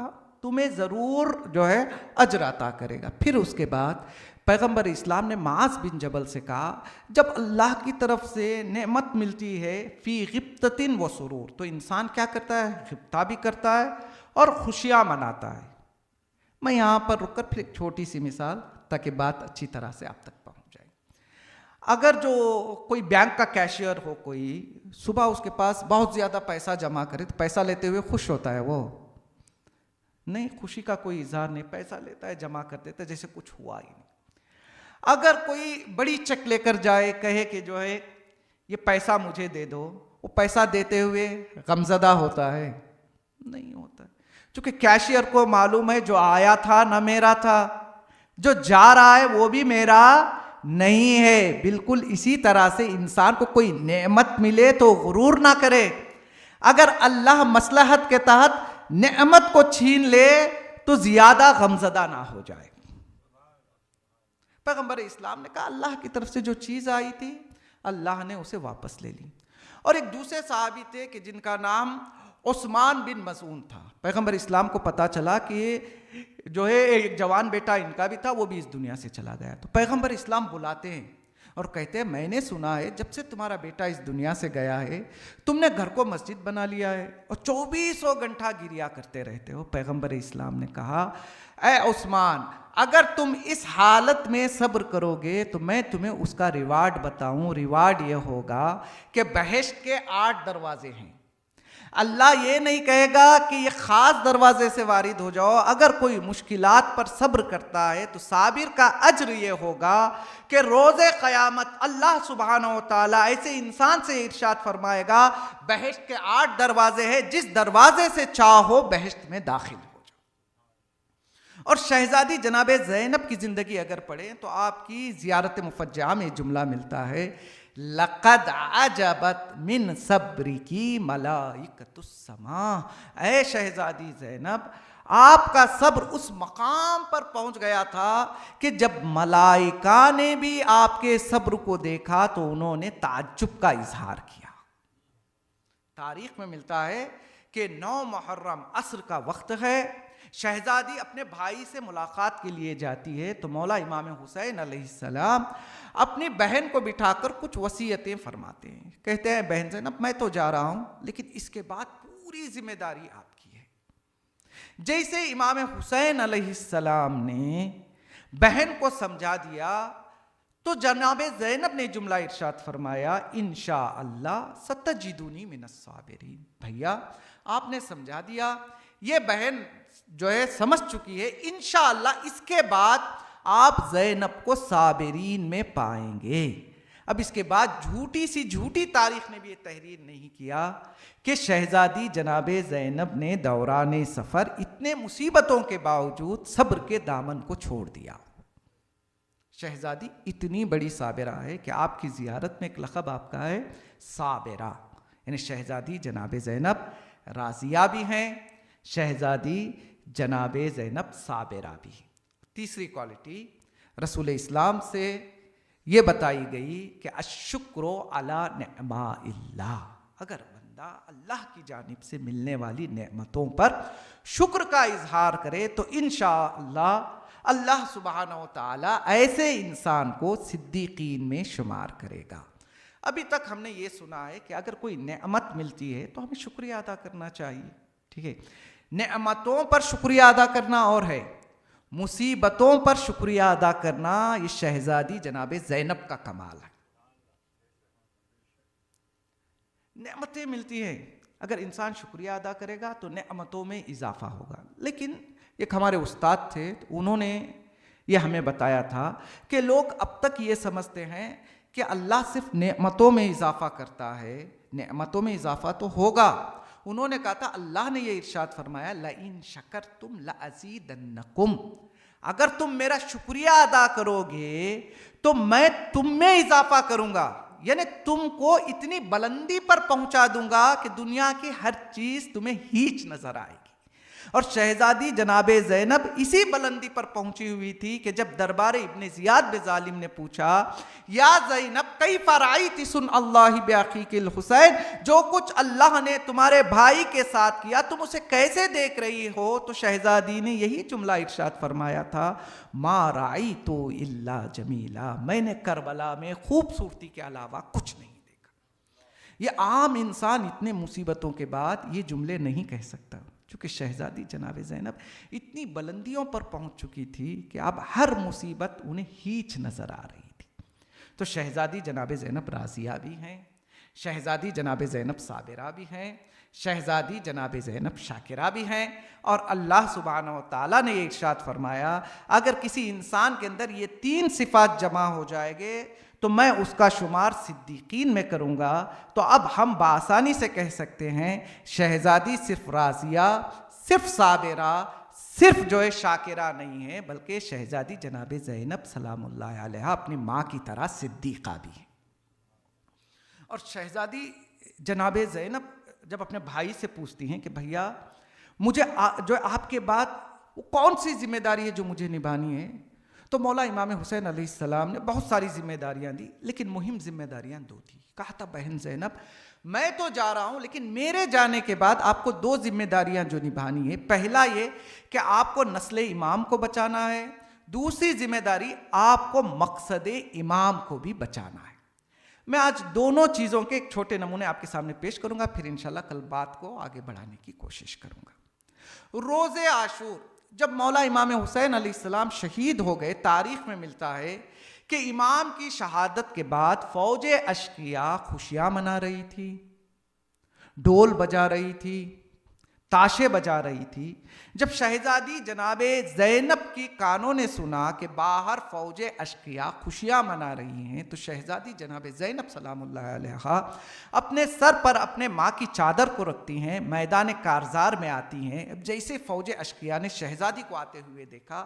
तुम्हें ज़रूर जो है अजर अता करेगा। फिर उसके बाद पैगंबर इस्लाम ने मास बिन जबल से कहा, जब अल्लाह की तरफ से नेमत मिलती है फ़ी ग़िब्ततिन व सुरूर, तो इंसान क्या करता है? ग़िब्ता भी करता है और खुशियाँ मनाता है। मैं यहाँ पर रुककर फिर एक छोटी सी मिसाल ताकि बात अच्छी तरह से आप तक पहुंच जाए। अगर जो कोई बैंक का कैशियर हो, कोई सुबह उसके पास बहुत ज़्यादा पैसा जमा करे तो पैसा लेते हुए खुश होता है? वो नहीं, खुशी का कोई इजहार नहीं, पैसा लेता है, जमा कर देता है जैसे कुछ हुआ ही नहीं। अगर कोई बड़ी चेक लेकर जाए, कहे कि जो है ये पैसा मुझे दे दो, वो पैसा देते हुए गमज़दा होता है? नहीं होता। क्योंकि कैशियर को मालूम है जो आया था ना मेरा था, जो जा रहा है वो भी मेरा नहीं है। बिल्कुल इसी तरह से इंसान को कोई नेमत मिले तो गुरूर ना करे। अगर अल्लाह मसलहत के तहत नेमत को छीन ले तो ज्यादा गमज़दा ना हो जाए। पैगंबर इस्लाम ने कहा अल्लाह की तरफ से जो चीज आई थी अल्लाह ने उसे वापस ले ली। और एक दूसरे सहाबी थे कि जिनका नाम उस्मान बिन मज़ून था। पैगंबर इस्लाम को पता चला कि जो है एक जवान बेटा इनका भी था, वो भी इस दुनिया से चला गया। तो पैगंबर इस्लाम बुलाते हैं और कहते हैं मैंने सुना है जब से तुम्हारा बेटा इस दुनिया से गया है तुमने घर को मस्जिद बना लिया है और 2400 घंटा गिरिया करते रहते हो। पैगंबर इस्लाम ने कहा ऐ उस्मान, अगर तुम इस हालत में सब्र करोगे तो मैं तुम्हें उसका रिवार्ड बताऊं। रिवार्ड ये होगा कि बहिश्त के 8 दरवाजे हैं। अल्लाह ये नहीं कहेगा कि ये खास दरवाजे से वारिद हो जाओ। अगर कोई मुश्किलात पर सब्र करता है तो साबिर का अज्र ये होगा कि रोज़े क़यामत अल्लाह सुब्हानहू व तआला ऐसे इंसान से इरशाद फरमाएगा बहिश्त के 8 दरवाजे हैं, जिस दरवाजे से चाहो बहिश्त में दाखिल हो जाओ। और शहजादी जनाब ज़ैनब की ज़िंदगी अगर पढ़ें तो आपकी ज़ियारत मुफज्जा में जुमला मिलता है लक़द अजबत मिन सब्री की मलाइकतुस्समा। ऐ शहजादी ज़ैनब, आपका सब्र उस मकाम पर पहुंच गया था कि जब मलाइका ने भी आपके सब्र को देखा तो उन्होंने ताज्जुब का इजहार किया। तारीख में मिलता है कि 9 मुहर्रम असर का वक्त है, शहजादी अपने भाई से मुलाकात के लिए जाती है तो मौला इमाम हुसैन अलैहिस्सलाम अपनी बहन को बिठाकर कुछ वसीयतें फरमाते हैं। कहते हैं बहन ज़ैनब मैं तो जा रहा हूं लेकिन इसके बाद पूरी जिम्मेदारी आपकी है। जैसे इमाम हुसैन अलैहिस्सलाम ने बहन को समझा दिया तो जनाब ज़ैनब ने जुमला इरशाद फरमाया इंशा अल्लाह सतजिदुनी मिनस साबिरीन। भैया आपने समझा दिया, ये बहन जो है समझ चुकी है, इंशाअल्लाह इसके बाद आप ज़ैनब को साबिरीन में पाएंगे। अब इसके बाद झूठी सी झूठी तारीख ने भी ये तहरीर नहीं किया कि शहजादी जनाबे ज़ैनब ने दौरान सफ़र इतने मुसीबतों के बावजूद सब्र के दामन को छोड़ दिया। शहजादी इतनी बड़ी साबिरा है कि आपकी ज़ियारत में एक लक़ब आपका है साबिरा, यानी शहजादी जनाबे ज़ैनब राज़िया भी हैं, शहजादी जनाबे ज़ैनब साबिरा भी। तीसरी क्वालिटी रसूल इस्लाम से ये बताई गई कि अश्शुक्रो अला निअमाइल्लाह। अगर बंदा अल्लाह की जानिब से मिलने वाली नेमतों पर शुक्र का इजहार करे तो इंशाअल्लाह अल्लाह सुब्हानहू व तआला ऐसे इंसान को सिद्दीकीन में शुमार करेगा। अभी तक हमने ये सुना है कि अगर कोई नेमत मिलती है तो हमें शुक्रिया अदा करना चाहिए, ठीक है। नेमतों पर शुक्रिया अदा करना और है, मुसीबतों पर शुक्रिया अदा करना ये शहजादी जनाबे ज़ैनब का कमाल है। नेमतें मिलती हैं, अगर इंसान शुक्रिया अदा करेगा तो नेमतों में इजाफा होगा। लेकिन एक हमारे उस्ताद थे तो उन्होंने ये हमें बताया था कि लोग अब तक ये समझते हैं कि अल्लाह सिर्फ नेमतों में इजाफा करता है, नेमतों में इजाफा तो होगा। उन्होंने कहा था अल्लाह ने ये इरशाद फरमाया लइन शकरतुम लअज़ीदन्नकुम, अगर तुम मेरा शुक्रिया अदा करोगे तो मैं तुम में इजाफा करूंगा, यानी तुमको इतनी बुलंदी पर पहुंचा दूंगा कि दुनिया की हर चीज तुम्हें हीच नजर आएगी। और शहजादी जनाबे ज़ैनब इसी बुलंदी पर पहुंची हुई थी कि जब दरबार इब्ने ज़ियाद बेज़ालिम ने पूछा या ज़ैनब कैफ़ रअयति सुन अल्लाह बिअख़ीकिल हुसैन, जो कुछ अल्लाह ने तुम्हारे भाई के साथ किया तुम उसे कैसे देख रही हो, तो शहजादी ने यही जुमला इरशाद फरमाया था मा रअयतु इल्ला जमीला, मैंने करबला में खूबसूरती के अलावा कुछ नहीं देखा। ये आम इंसान इतने मुसीबतों के बाद ये जुमले नहीं कह सकता। चूँकि शहज़ादी जनाब ज़ैनब इतनी बुलंदियों पर पहुँच चुकी थी कि अब हर मुसीबत उन्हें हीच नज़र आ रही थी। तो शहज़ादी जनाब ज़ैनब राज़िया भी हैं, शहज़ादी जनाब ज़ैनब साबिरा भी हैं, शहज़ादी जनाब ज़ैनब शाकिरा भी हैं। और अल्लाह सुब्हानहु व तआला ने इरशाद फरमाया, अगर किसी इंसान के अंदर ये 3 सिफ़ात जमा हो जाएंगे तो मैं उसका शुमार सिद्दीकीन में करूँगा। तो अब हम बासानी से कह सकते हैं शहज़ादी सिर्फ राज़िया, सिर्फ साबिरा, सिर्फ जो है शाकिरा नहीं है, बल्कि शहज़ादी जनाब ज़ैनब सलामुल्लाह अलैहा अपनी माँ की तरह सिद्दीक़ा भी है। और शहज़ादी जनाब ज़ैनब जब अपने भाई से पूछती हैं कि भैया मुझे जो आपके बाद वो कौन सी जिम्मेदारी है जो मुझे निभानी है, तो मौला इमाम हुसैन अलैहिस्सलाम ने बहुत सारी जिम्मेदारियां दी, लेकिन मुहिम जिम्मेदारियां 2 थी। कहा था बहन ज़ैनब मैं तो जा रहा हूं, लेकिन मेरे जाने के बाद आपको 2 जिम्मेदारियां जो निभानी है। पहला ये कि आपको नस्ल इमाम को बचाना है, दूसरी जिम्मेदारी आपको मकसद इमाम को भी बचाना है। मैं आज दोनों चीज़ों के एक छोटे नमूने आपके सामने पेश करूंगा, फिर इंशाल्लाह कल बात को आगे बढ़ाने की कोशिश करूंगा। रोज़े आशूर जब मौला इमाम हुसैन अलैहिस्सलाम शहीद हो गए, तारीख में मिलता है कि इमाम की शहादत के बाद फ़ौज अश्किया खुशियाँ मना रही थी, ढोल बजा रही थी, ताशे बजा रही थी। जब शहज़ादी जनाब ज़ैनब की कानों ने सुना कि बाहर फ़ौज अश्किया खुशियाँ मना रही हैं, तो शहज़ादी जनाब ज़ैनब सलामुल्लाह अलैहा अपने सर पर अपने माँ की चादर को रखती हैं, मैदान कारज़ार में आती हैं। अब जैसे फ़ौज अश्किया ने शहज़ादी को आते हुए देखा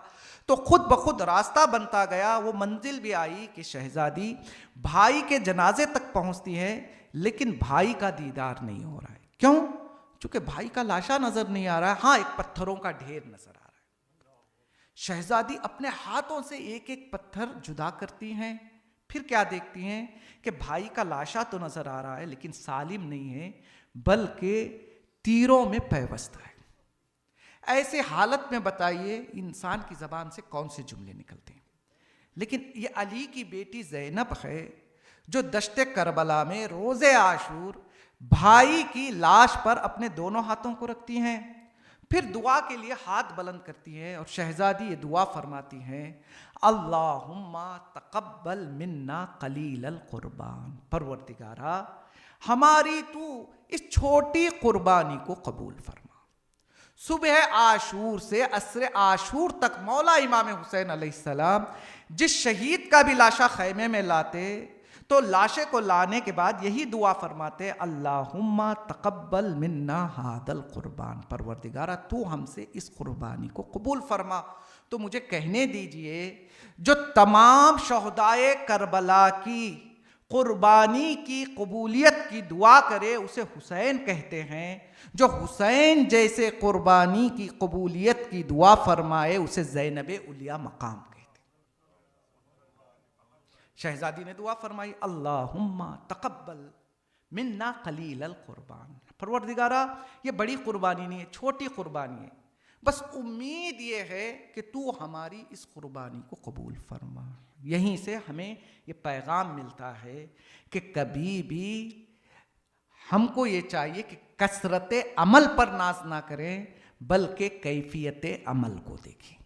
तो खुद ब खुद रास्ता बनता गया। वो मंजिल भी आई कि शहज़ादी भाई के जनाजे तक पहुँचती है, लेकिन भाई का दीदार नहीं हो रहा है। क्यों? चूंकि भाई का लाशा नजर नहीं आ रहा है, हाँ एक पत्थरों का ढेर नजर आ रहा है। शहजादी अपने हाथों से एक एक पत्थर जुदा करती हैं, फिर क्या देखती हैं कि भाई का लाशा तो नजर आ रहा है लेकिन सालिम नहीं है, बल्कि तीरों में पैवस्त है। ऐसे हालत में बताइए इंसान की जबान से कौन से जुमले निकलते हैं। लेकिन ये अली की बेटी ज़ैनब है जो दश्ते करबला में रोज़े आशूर भाई की लाश पर अपने दोनों हाथों को रखती हैं, फिर दुआ के लिए हाथ बुलंद करती हैं और शहजादी ये दुआ फरमाती हैं, अल्लाहुम्मा तक़ब्बल मिन्ना क़लीलल क़ुरबान, परवरदिगारा हमारी तू इस छोटी कुर्बानी को कबूल फरमा। सुबह आशूर से असर आशूर तक मौला इमाम हुसैन अलैहिस्सलाम जिस शहीद का भी लाशा खैमे में लाते तो लाशे को लाने के बाद यही दुआ फरमाते, अल्लाहुम्मा तक़ब्बल मिन्ना हादल कुर्बान, परवरदिगारा तू हमसे इस कुर्बानी को कबूल फरमा। तो मुझे कहने दीजिए जो तमाम शहदाए करबला की कुर्बानी की कबूलियत की दुआ करे उसे हुसैन कहते हैं, जो हुसैन जैसे कुर्बानी की कबूलियत की दुआ फरमाए उसे ज़ैनब उलिया मकाम कहते। शहजादी ने दुआ फरमाई, अल्लाहुम्मा तक़ब्बल मिन्ना क़लीलल क़ुरबान, परवरदिगारा ये बड़ी कुर्बानी नहीं है, छोटी कुर्बानी है, बस उम्मीद ये है कि तू हमारी इस कुर्बानी को कबूल फरमा। यहीं से हमें ये पैगाम मिलता है कि कभी भी हमको ये चाहिए कि कसरत अमल पर नाज ना करें, बल्कि कैफियत अमल को देखें।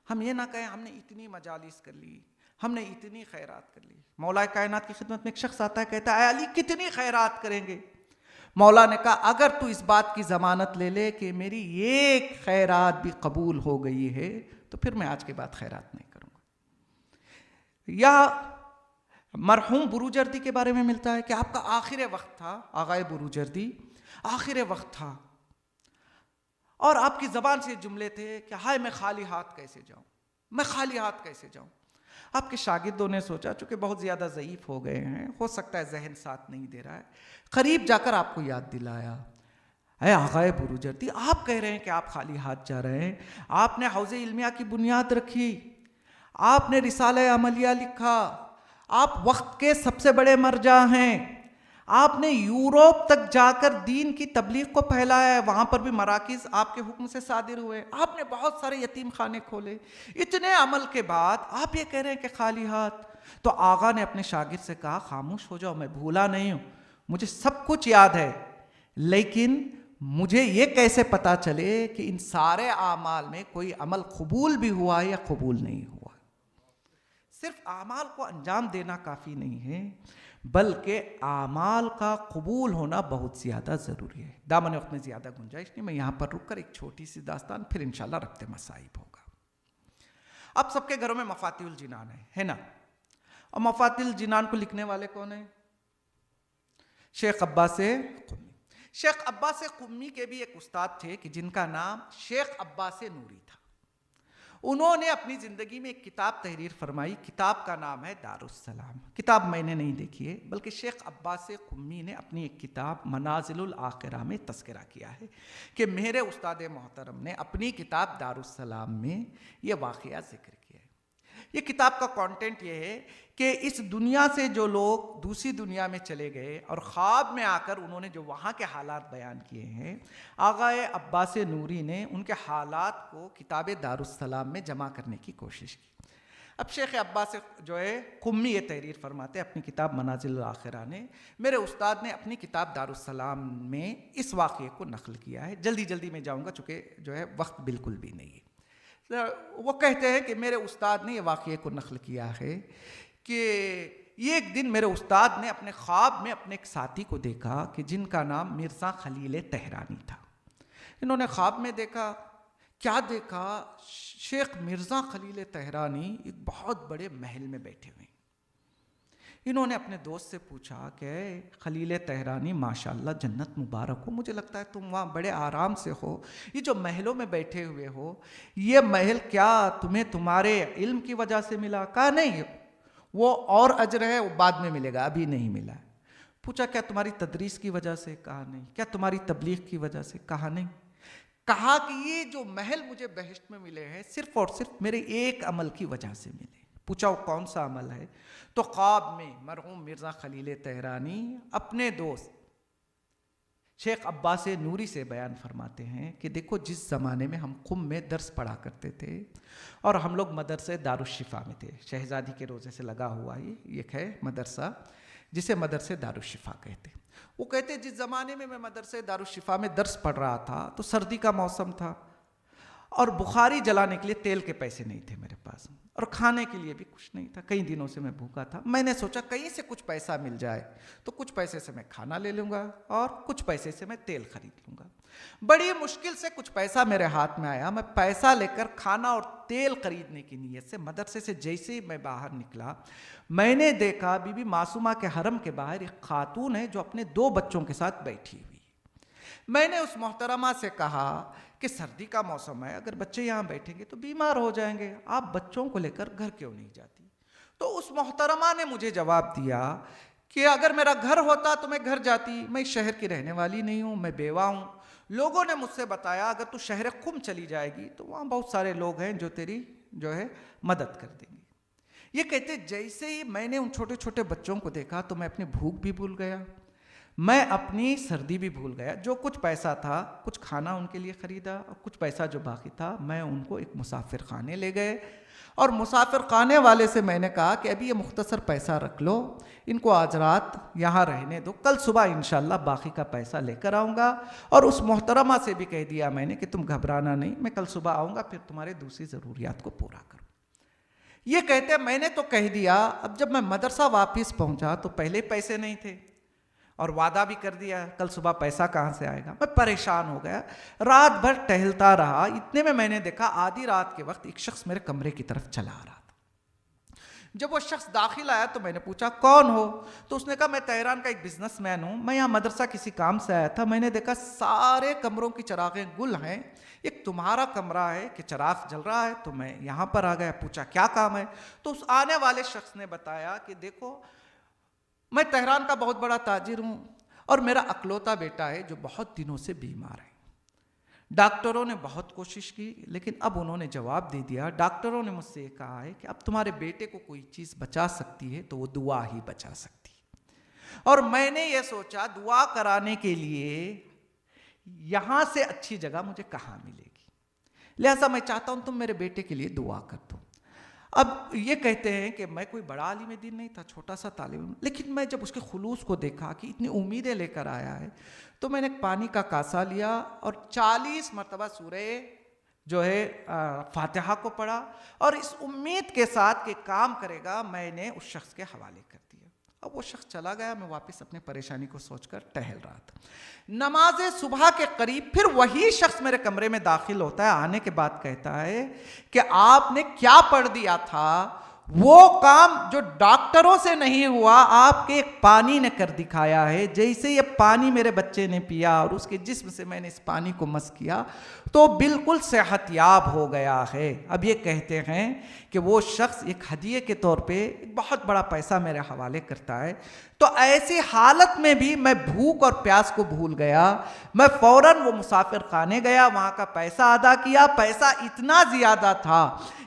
हम ये ना कहें हमने इतनी मजालिस कर ली, हमने इतनी खैरात कर ली। मौला कायनात की खिदमत में एक शख्स आता है, कहता है अली कितनी खैरात करेंगे। मौला ने कहा अगर तू इस बात की ज़मानत ले ले कि मेरी एक खैरात भी कबूल हो गई है तो फिर मैं आज के बाद खैरात नहीं करूँगा। या मरहूम बुरूजर्दी के बारे में मिलता है कि आपका आखिर वक्त था, आगाए बुरूजर्दी आखिर वक्त था और आपकी ज़बान से जुमले थे कि हाय मैं खाली हाथ कैसे जाऊँ, मैं खाली हाथ कैसे जाऊँ। आपके शागिर्दों ने सोचा चूँकि बहुत ज़्यादा ज़ईफ़ हो गए हैं, हो सकता है जहन साथ नहीं दे रहा है, करीब जाकर आपको याद दिलाया, अरे आगाए बुरूजर्दी आप कह रहे हैं कि आप खाली हाथ जा रहे हैं, आपने हौज़े इल्मिया की बुनियाद रखी, आपने रिसाला अमलिया लिखा, आप वक्त के सबसे बड़े मरजा हैं, आपने यूरोप तक जाकर दीन की तबलीग को फैलाया है, वहाँ पर भी मराकिज़ आपके हुक्म से सादिर हुए, आपने बहुत सारे यतीम खाने खोले। इतने अमल के बाद आप ये कह रहे हैं कि खाली हाथ। तो आगा ने अपने शागिर्द से कहा खामोश हो जाओ, मैं भूला नहीं हूँ, मुझे सब कुछ याद है, लेकिन मुझे ये कैसे पता चले कि इन सारे आमाल में कोई अमल कबूल भी हुआ है या कबूल नहीं हुआ? सिर्फ आमाल को अंजाम देना काफ़ी नहीं है, बल्कि आमाल का कबूल होना बहुत ज़्यादा ज़रूरी है। दामन वक्त में ज़्यादा गुंजाइश नहीं, मैं यहाँ पर रुककर एक छोटी सी दास्तान, फिर इंशाल्लाह रब्ते मसाइब होगा। अब सबके घरों में मफातिहुल जिनान है ना? और मफातिहुल जिनान को लिखने वाले कौन है? शेख अब्बास कुम्मी। शेख अब्बास कुम्मी के भी एक उस्ताद थे कि जिनका नाम शेख अब्बास नूरी था। उन्होंने अपनी ज़िंदगी में एक किताब तहरीर फरमाई, किताब का नाम है दारुस्सलाम। किताब मैंने नहीं देखी है, बल्कि शेख अब्बास कुम्मी ने अपनी एक किताब मनाजिलुल आखिरा में तस्करा किया है कि मेरे उस्ताद मोहतरम ने अपनी किताब दारुस्सलाम में ये वाक़या जिक्र किया है। ये किताब का कंटेंट ये है कि इस दुनिया से जो लोग दूसरी दुनिया में चले गए और ख्वाब में आकर उन्होंने जो वहाँ के हालात बयान किए हैं, आगाए अब्बास नूरी ने उनके हालात को किताब दारुस्सलाम में जमा करने की कोशिश की। अब शेख अब्बास जो है कुम्मी ये तहरीर फरमाते अपनी किताब मनाजिल आखिरा ने, मेरे उस्ताद ने अपनी किताब दारुस्सलाम में इस वाक़े को नकल किया है। जल्दी जल्दी में जाऊँगा चूँकि जो है वक्त बिल्कुल भी नहीं है। वो कहते हैं कि मेरे उस्ताद ने ये वाक़े को नकल किया है कि ये एक दिन मेरे उस्ताद ने अपने ख्वाब में अपने एक साथी को देखा कि जिनका नाम मिर्ज़ा खलील तेहरानी था। इन्होंने ख्वाब में देखा, क्या देखा? शेख मिर्ज़ा खलील तेहरानी एक बहुत बड़े महल में बैठे हुए। इन्होंने अपने दोस्त से पूछा कि खलील तेहरानी माशाल्लाह जन्नत मुबारक हो, मुझे लगता है तुम वहाँ बड़े आराम से हो, ये जो महलों में बैठे हुए हो, ये महल क्या तुम्हें तुम्हारे इल्म की वजह से मिला? कहा नहीं, वो और अजर है, वो बाद में मिलेगा, अभी नहीं मिला। पूछा क्या तुम्हारी तदरीस की वजह से? कहा नहीं। क्या तुम्हारी तबलीग की वजह से? कहा नहीं। कहा कि ये जो महल मुझे बहिश्त में मिले हैं सिर्फ और सिर्फ मेरे एक अमल की वजह से मिले। पूछा वो कौन सा अमल है? तो ख्वाब में मरहूम मिर्ज़ा खलील तेहरानी अपने दोस्त शेख अब्बास नूरी से बयान फरमाते हैं कि देखो, जिस ज़माने में हम कुम में दर्स पढ़ा करते थे और हम लोग मदरसे दारुश्शिफा में थे, शहजादी के रोज़े से लगा हुआ ये एक है मदरसा जिसे मदरसे दारुश्शिफा कहते। वो कहते जिस ज़माने में मैं मदरसे दारुश्शिफा में दर्स पढ़ रहा था तो सर्दी का मौसम था और बुखारी जलाने के लिए तेल के पैसे नहीं थे मेरे पास और खाने के लिए भी कुछ नहीं था। कई दिनों से मैं भूखा था। मैंने सोचा कहीं से कुछ पैसा मिल जाए तो कुछ पैसे से मैं खाना ले लूँगा और कुछ पैसे से मैं तेल खरीद लूँगा। बड़ी मुश्किल से कुछ पैसा मेरे हाथ में आया। मैं पैसा लेकर खाना और तेल खरीदने की नीयत से मदरसे से जैसे ही मैं बाहर निकला, मैंने देखा बीबी मासूमा के हरम के बाहर एक खातून है जो अपने 2 बच्चों के साथ बैठी हुई। मैंने उस मोहतरमा से कहा कि सर्दी का मौसम है, अगर बच्चे यहाँ बैठेंगे तो बीमार हो जाएंगे, आप बच्चों को लेकर घर क्यों नहीं जाती? तो उस मोहतरमा ने मुझे जवाब दिया कि अगर मेरा घर होता तो मैं घर जाती, मैं शहर की रहने वाली नहीं हूँ, मैं बेवा हूँ। लोगों ने मुझसे बताया अगर तू शहर कुम चली जाएगी तो वहाँ बहुत सारे लोग हैं जो तेरी जो है मदद कर देंगे। ये कहते जैसे ही मैंने उन छोटे छोटे बच्चों को देखा तो मैं अपनी भूख भी भूल गया, मैं अपनी सर्दी भी भूल गया। जो कुछ पैसा था कुछ खाना उनके लिए ख़रीदा और कुछ पैसा जो बाकी था मैं उनको एक मुसाफिर खाने ले गए और मुसाफिर खाने वाले से मैंने कहा कि अभी ये मुख्तसर पैसा रख लो, इनको आज रात यहाँ रहने दो, कल सुबह इंशाल्लाह बाकी का पैसा लेकर आऊँगा। और उस मोहतरमा से भी कह दिया मैंने कि तुम घबराना नहीं, मैं कल सुबह आऊँगा फिर तुम्हारे दूसरी ज़रूरियात को पूरा करूँ। ये कहते मैंने तो कह दिया। अब जब मैं मदरसा वापस पहुँचा तो पहले पैसे नहीं थे और वादा भी कर दिया कल सुबह पैसा कहाँ से आएगा। मैं परेशान हो गया, रात भर टहलता रहा। इतने में मैंने देखा आधी रात के वक्त एक शख्स मेरे कमरे की तरफ चला आ रहा था। जब वो शख्स दाखिल आया तो मैंने पूछा कौन हो? तो उसने कहा मैं तेहरान का एक बिजनेसमैन हूँ, मैं यहाँ मदरसा किसी काम से आया था। मैंने देखा सारे कमरों की चिरागें गुल हैं, एक तुम्हारा कमरा है कि चिराग जल रहा है, तो मैं यहाँ पर आ गया। पूछा क्या काम है? तो उस आने वाले शख्स ने बताया कि देखो मैं तेहरान का बहुत बड़ा ताजिर हूँ और मेरा अकलौता बेटा है जो बहुत दिनों से बीमार है। डॉक्टरों ने बहुत कोशिश की लेकिन अब उन्होंने जवाब दे दिया। डॉक्टरों ने मुझसे कहा है कि अब तुम्हारे बेटे को कोई चीज़ बचा सकती है तो वो दुआ ही बचा सकती है। और मैंने ये सोचा दुआ कराने के लिए यहाँ से अच्छी जगह मुझे कहाँ मिलेगी, लिहाजा मैं चाहता हूँ तुम मेरे बेटे के लिए दुआ कर दो। अब ये कहते हैं कि मैं कोई बड़ा आलिम दीन नहीं था, छोटा सा तालिब, लेकिन मैं जब उसके खुलूस को देखा कि इतनी उम्मीदें लेकर आया है, तो मैंने एक पानी का कासा लिया और 40 मरतबा सूरह जो है फातिहा को पढ़ा और इस उम्मीद के साथ कि काम करेगा मैंने उस शख्स के हवाले कर दिया। अब वो शख्स चला गया, मैं वापस अपने परेशानी को सोचकर टहल रहा था। नमाज सुबह के करीब फिर वही शख्स मेरे कमरे में दाखिल होता है, आने के बाद कहता है कि आपने क्या पढ़ दिया था, वो काम जो डॉक्टरों से नहीं हुआ आपके एक पानी ने कर दिखाया है। जैसे ये पानी मेरे बच्चे ने पिया और उसके जिस्म से मैंने इस पानी को मस किया तो बिल्कुल सेहतयाब हो गया है। अब ये कहते हैं कि वो शख्स एक हदिये के तौर पे बहुत बड़ा पैसा मेरे हवाले करता है, तो ऐसी हालत में भी मैं भूख और प्यास को भूल गया। मैं फौरन वो मुसाफिर खाने गया, वहाँ का पैसा अदा किया। पैसा इतना ज़्यादा था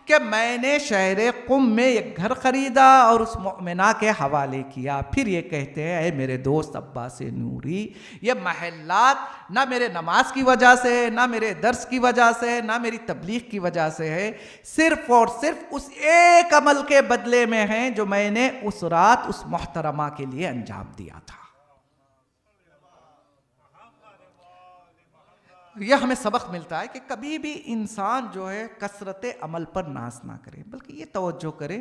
कि मैंने शहर कुम में एक घर खरीदा और उस मोमिना के हवाले किया। फिर ये कहते हैं, ऐ मेरे दोस्त अब्बास नूरी, ये महल्लात ना मेरे नमाज की वजह से, ना मेरे दर्स की वजह से, ना मेरी तबलीग की वजह से है, सिर्फ और सिर्फ उस एक अमल के बदले में हैं जो मैंने उस रात उस मोहतरमा के लिए अंजाम दिया था। यह हमें सबक मिलता है कि कभी भी इंसान जो है कसरत अमल पर नाज ना करे, बल्कि ये तवज्जो करे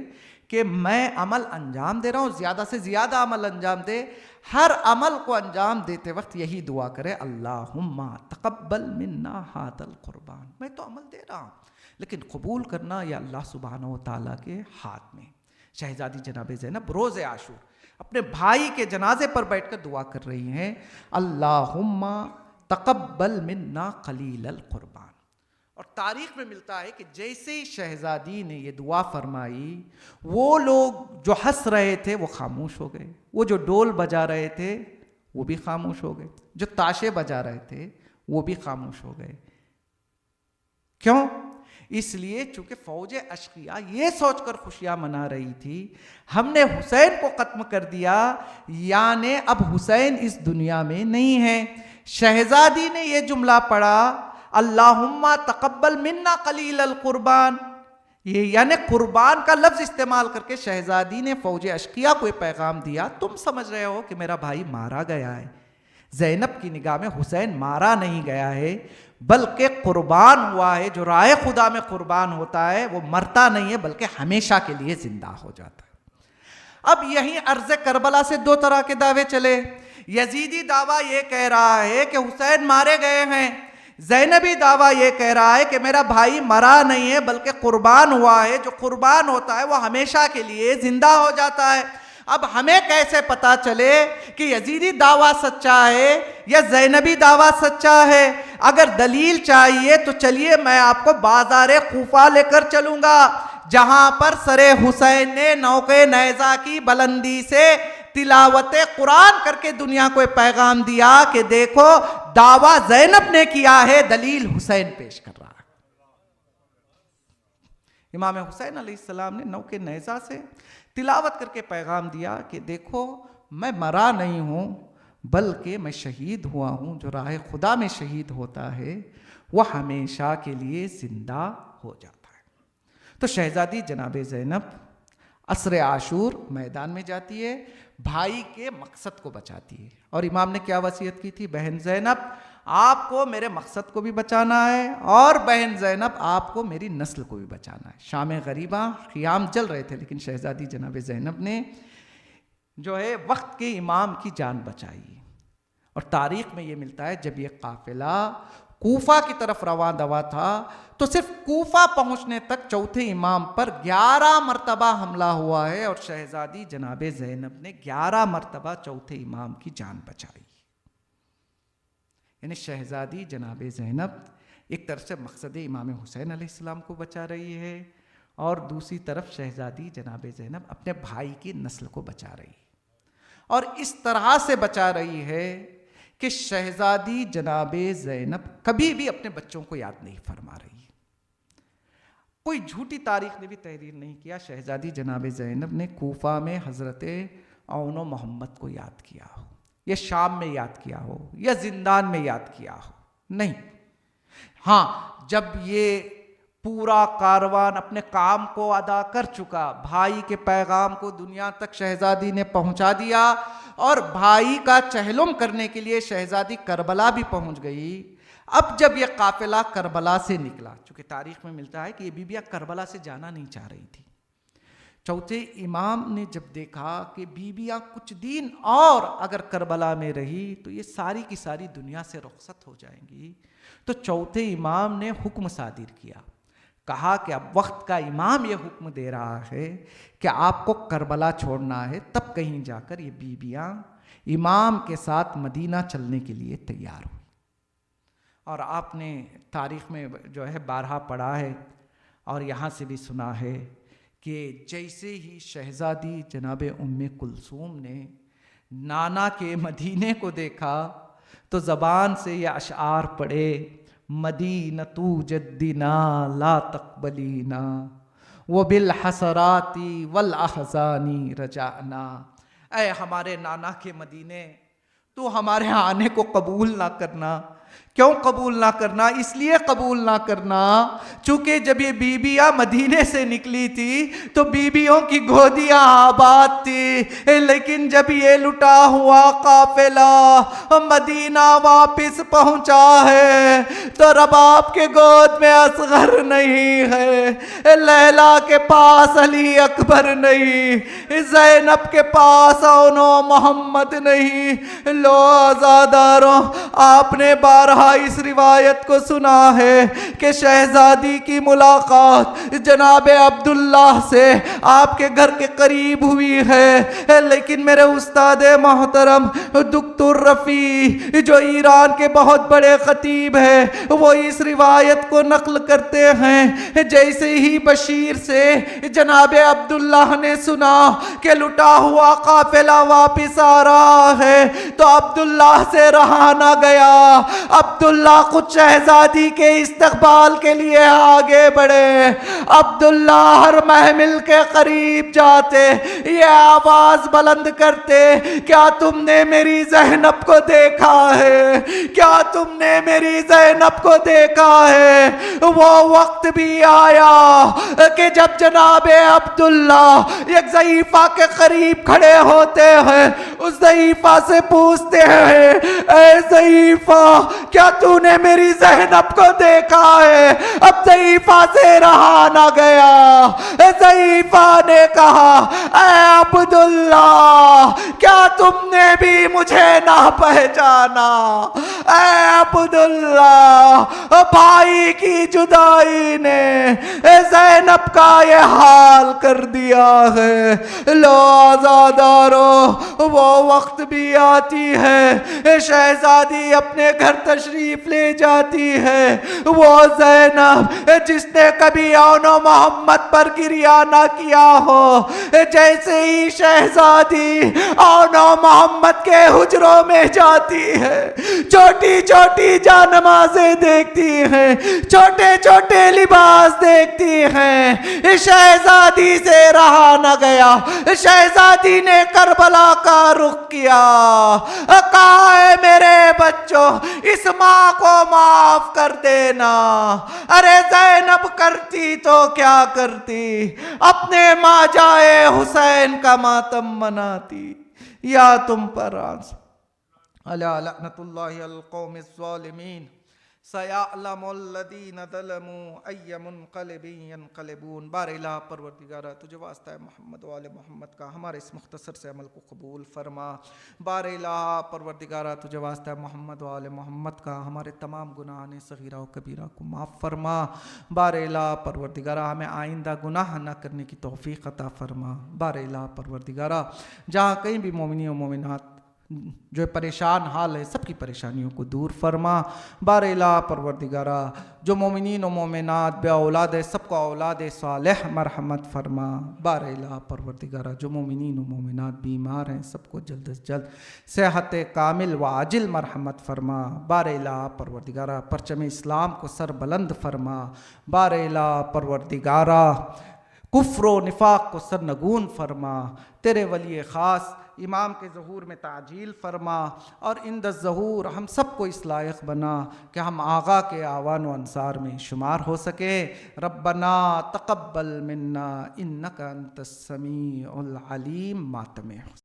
कि मैं अमल अंजाम दे रहा हूँ, ज़्यादा से ज़्यादा अमल अंजाम दे। हर अमल को अंजाम देते वक्त यही दुआ करे, अल्लाहुम्मा तक़ब्बल मिन्ना हादल कुर्बान। मैं तो अमल दे रहा हूँ लेकिन कबूल करना या अल्लाह सुब्हानहू व तआला के हाथ में। शहजादी जनाब ज़ैनब रोज़े आशूर अपने भाई के जनाजे पर बैठकर दुआ कर रही हैं, अल्लाहुम्मा तक़ब्बल मिन्ना क़लीलल कुर्बान। और तारीख़ में मिलता है कि जैसे ही शहजादी ने ये दुआ फरमाई, वो लोग जो हंस रहे थे वो खामोश हो गए, वो जो डोल बजा रहे थे वो भी खामोश हो गए, जो ताशे बजा रहे थे वो भी खामोश हो गए। क्यों? इसलिए चूंकि फौज अशकिया ये सोचकर खुशियां मना रही थी, हमने हुसैन को खत्म कर दिया, यानी अब हुसैन इस दुनिया में नहीं है। शहजादी ने यह जुमला पढ़ा, अल्लाहुम्मा तक़ब्बल मिन्ना क़लीलल कुर्बान, ये यानी कुर्बान का लफ्ज इस्तेमाल करके शहजादी ने फौज अशकिया को पैगाम दिया, तुम समझ रहे हो कि मेरा भाई मारा गया है। ज़ैनब की निगाह में हुसैन मारा नहीं गया है बल्कि कुर्बान हुआ है। जो राह खुदा में कुर्बान होता है वो मरता नहीं है बल्कि हमेशा के लिए जिंदा हो जाता है। अब यहीं अर्ज़ करबला से दो तरह के दावे चले। यजीदी दावा ये कह रहा है कि हुसैन मारे गए हैं, ज़ैनबी दावा ये कह रहा है कि मेरा भाई मरा नहीं है बल्कि कुर्बान हुआ है। जो कुर्बान होता है वो हमेशा के लिए जिंदा हो जाता है। अब हमें कैसे पता चले कि यजीदी दावा सच्चा है या ज़ैनबी दावा सच्चा है? अगर दलील चाहिए तो चलिए मैं आपको बाज़ार कूफा लेकर चलूंगा, जहां पर सरे हुसैन ने नौके नैज़ा की बुलंदी से तिलावत कुरान करके दुनिया को पैगाम दिया कि देखो दावा ज़ैनब ने किया है, दलील हुसैन पेश कर रहा है। इमाम हुसैन अलैहिस्सलाम ने नौके नैज़ा से तिलावत करके पैगाम दिया कि देखो मैं मरा नहीं हूँ बल्कि मैं शहीद हुआ हूँ। जो राह खुदा में शहीद होता है वह हमेशा के लिए जिंदा हो जाता है। तो शहजादी जनाब ज़ैनब असर आशूर मैदान में जाती है, भाई के मकसद को बचाती है। और इमाम ने क्या वसीयत की थी? बहन ज़ैनब आपको मेरे मकसद को भी बचाना है और बहन ज़ैनब आपको मेरी नस्ल को भी बचाना है। शाम गरीबा क़ियाम जल रहे थे लेकिन शहजादी जनाब ज़ैनब ने जो है वक्त के इमाम की जान बचाई। और तारीख़ में ये मिलता है जब ये काफ़िला कूफा की तरफ रवां दवा था तो सिर्फ कूफा पहुंचने तक चौथे इमाम पर 11 मरतबा हमला हुआ है और शहजादी जनाब ज़ैनब ने 11 मरतबा चौथे इमाम की जान बचाई। यानी शहजादी जनाब ज़ैनब एक तरफ से मकसद इमाम हुसैन अलैहिस्सलाम को बचा रही है और दूसरी तरफ शहजादी जनाब ज़ैनब अपने भाई की नस्ल को बचा रही है। और इस तरह से बचा रही है कि शहजादी जनाब ज़ैनब कभी भी अपने बच्चों को याद नहीं फरमा रही। कोई झूठी तारीख ने भी तहरीर नहीं किया शहजादी जनाब ज़ैनब ने कूफा में हज़रत औन मोहम्मद को याद किया हो या शाम में याद किया हो या जिंदान में याद किया हो, नहीं। हाँ, जब ये पूरा कारवान अपने काम को अदा कर चुका। भाई के पैगाम को दुनिया तक शहजादी ने पहुंचा दिया और भाई का चहलुम करने के लिए शहजादी करबला भी पहुंच गई। अब जब यह काफिला करबला से निकला, चूंकि तारीख में मिलता है कि ये बीबियां करबला से जाना नहीं चाह रही थी, चौथे इमाम ने जब देखा कि बीबियां कुछ दिन और अगर करबला में रही तो ये सारी की सारी दुनिया से रुखसत हो जाएंगी, तो चौथे इमाम ने हुक्म सादिर किया। कहा कि अब वक्त का इमाम ये हुक्म दे रहा है कि आपको करबला छोड़ना है। तब कहीं जाकर ये बीबियां इमाम के साथ मदीना चलने के लिए तैयार हुई। और आपने तारीख में जो है बारहा पढ़ा है और यहाँ से भी सुना है कि जैसे ही शहजादी जनाब उम्मे कुलसूम ने नाना के मदीने को देखा तो ज़बान से ये अशआर पढ़े, मदीनतु जद्दिना ला तक़बलीना व बिल हसराती वल अहज़ानी रजाना। ऐ हमारे नाना के मदीने, तो हमारे यहाँ आने को कबूल ना करना। क्यों कबूल ना करना? इसलिए कबूल ना करना चूंकि जब ये बीबियां मदीने से निकली थी तो बीबियों की गोदियां आबाद थी, लेकिन जब ये लुटा हुआ काफिला मदीना वापस पहुंचा है तो रबाब के गोद में असगर नहीं है, लैला के पास अली अकबर नहीं, ज़ैनब के पास औनो मोहम्मद नहीं। लो आज़ादारों, आपने बारहा इस रिवायत को सुना है कि शहजादी की मुलाकात जनाब अब्दुल्लाह से आपके घर के करीब हुई है, लेकिन मेरे उस्ताद मोहतरम दुक्तुर रफ़ी जो ईरान के बहुत बड़े खतीब है वो इस रिवायत को नकल करते हैं। जैसे ही बशीर से जनाब अब्दुल्लाह ने सुना कि लुटा हुआ काफिला वापिस आ रहा है तो अब्दुल्लाह से रहा ना गया। अब्दुल्ला खुद शहजादी के इस्तकबाल के लिए आगे बढ़े। अब्दुल्ला हर महमिल के करीब जाते ये आवाज बुलंद करते, क्या तुमने मेरी ज़ैनब को देखा है? क्या तुमने मेरी ज़ैनब को देखा है? वो वक्त भी आया कि जब जनाब अब्दुल्ला एक ज़ईफ़ा के करीब खड़े होते हैं, उस ज़ईफ़ा से पूछते हैं, ऐ ज़ईफ़ा क्या तूने मेरी ज़ैनब को देखा है? अब ज़ईफ़ा से रहा ना गया। ज़ईफ़ा ने कहा, ऐ अब्दुल्ला क्या तुमने भी मुझे ना पहचाना? ऐ अब्दुल्ला भाई की जुदाई ने ज़ैनब का ये हाल कर दिया है। लो आज़ादारों, वो वक्त भी आती है शहजादी अपने घर तशरीफ ले जाती है। वो ज़ैनब जिसने कभी औनो मोहम्मद पर गिरिया ना किया हो, जैसे ही शहजादी औनो मोहम्मद के हुजरों में जाती है, छोटी छोटी जानमाज़ें देखती हैं, छोटे छोटे लिबास देखती हैं, शहजादी से रहा न गया। शहजादी ने करबला का रुख किया, कहा है मेरे बच्चों इस माँ को माफ कर देना। अरे ज़ैनब करती तो क्या करती, अपने माँ जाए हुसैन का मातम मनाती। या तुम पर अला लअनतुल्लाहि अल कौमिज़ ज़ालिमीन सयअलमुल लज़ीना ज़लमू अय्य मुनक़लिबिन यनक़लिबून। बारिला परवरदिगारा तुझे वास्ता है मोहम्मद व आले मोहम्मद का हमारे इस मुख्तसर से अमल को कबूल फरमा। बारिला परवरदिगारा तुझे वास्ता है मोहम्मद व आले मोहम्मद का हमारे तमाम गुनाह सगीरा व कबीरा को माफ़ फरमा। बारिला परवरदिगारा हमें आइंदा गुनाह न करने की तौफ़ीक़ अता फरमा। बारिला परवरदिगारा जहाँ कहीं भी मोमिनी व मोमिनात जो परेशान हाल है सबकी परेशानियों को दूर फरमा। बारिला परवरदिगारा जो मोमिनीन व मोमिनात बे औलाद है सबको औलाद सालेह मरहमत फरमा। बारिला परवरदिगारा जो मोमिनीन व मोमिनात बीमार हैं सबको जल्द से जल्द सेहत कामिल व आजिल मरहमत फरमा। बारिला परवरदिगारा परचम इस्लाम को सर बुलंद फरमा। बारिला परवरदिगारा कुफ्र व निफाक को सरनगून फरमा। तेरे वली ख़ास इमाम के ज़हूर में ताजील फरमा और इंद ज़हूर हम सबको इस लायक बना कि हम आगा के आवान व अंसार में शुमार हो सके। रब्बना तक़ब्बल मिन्ना इन्नका अंतस समीउल अलीम। मातमे।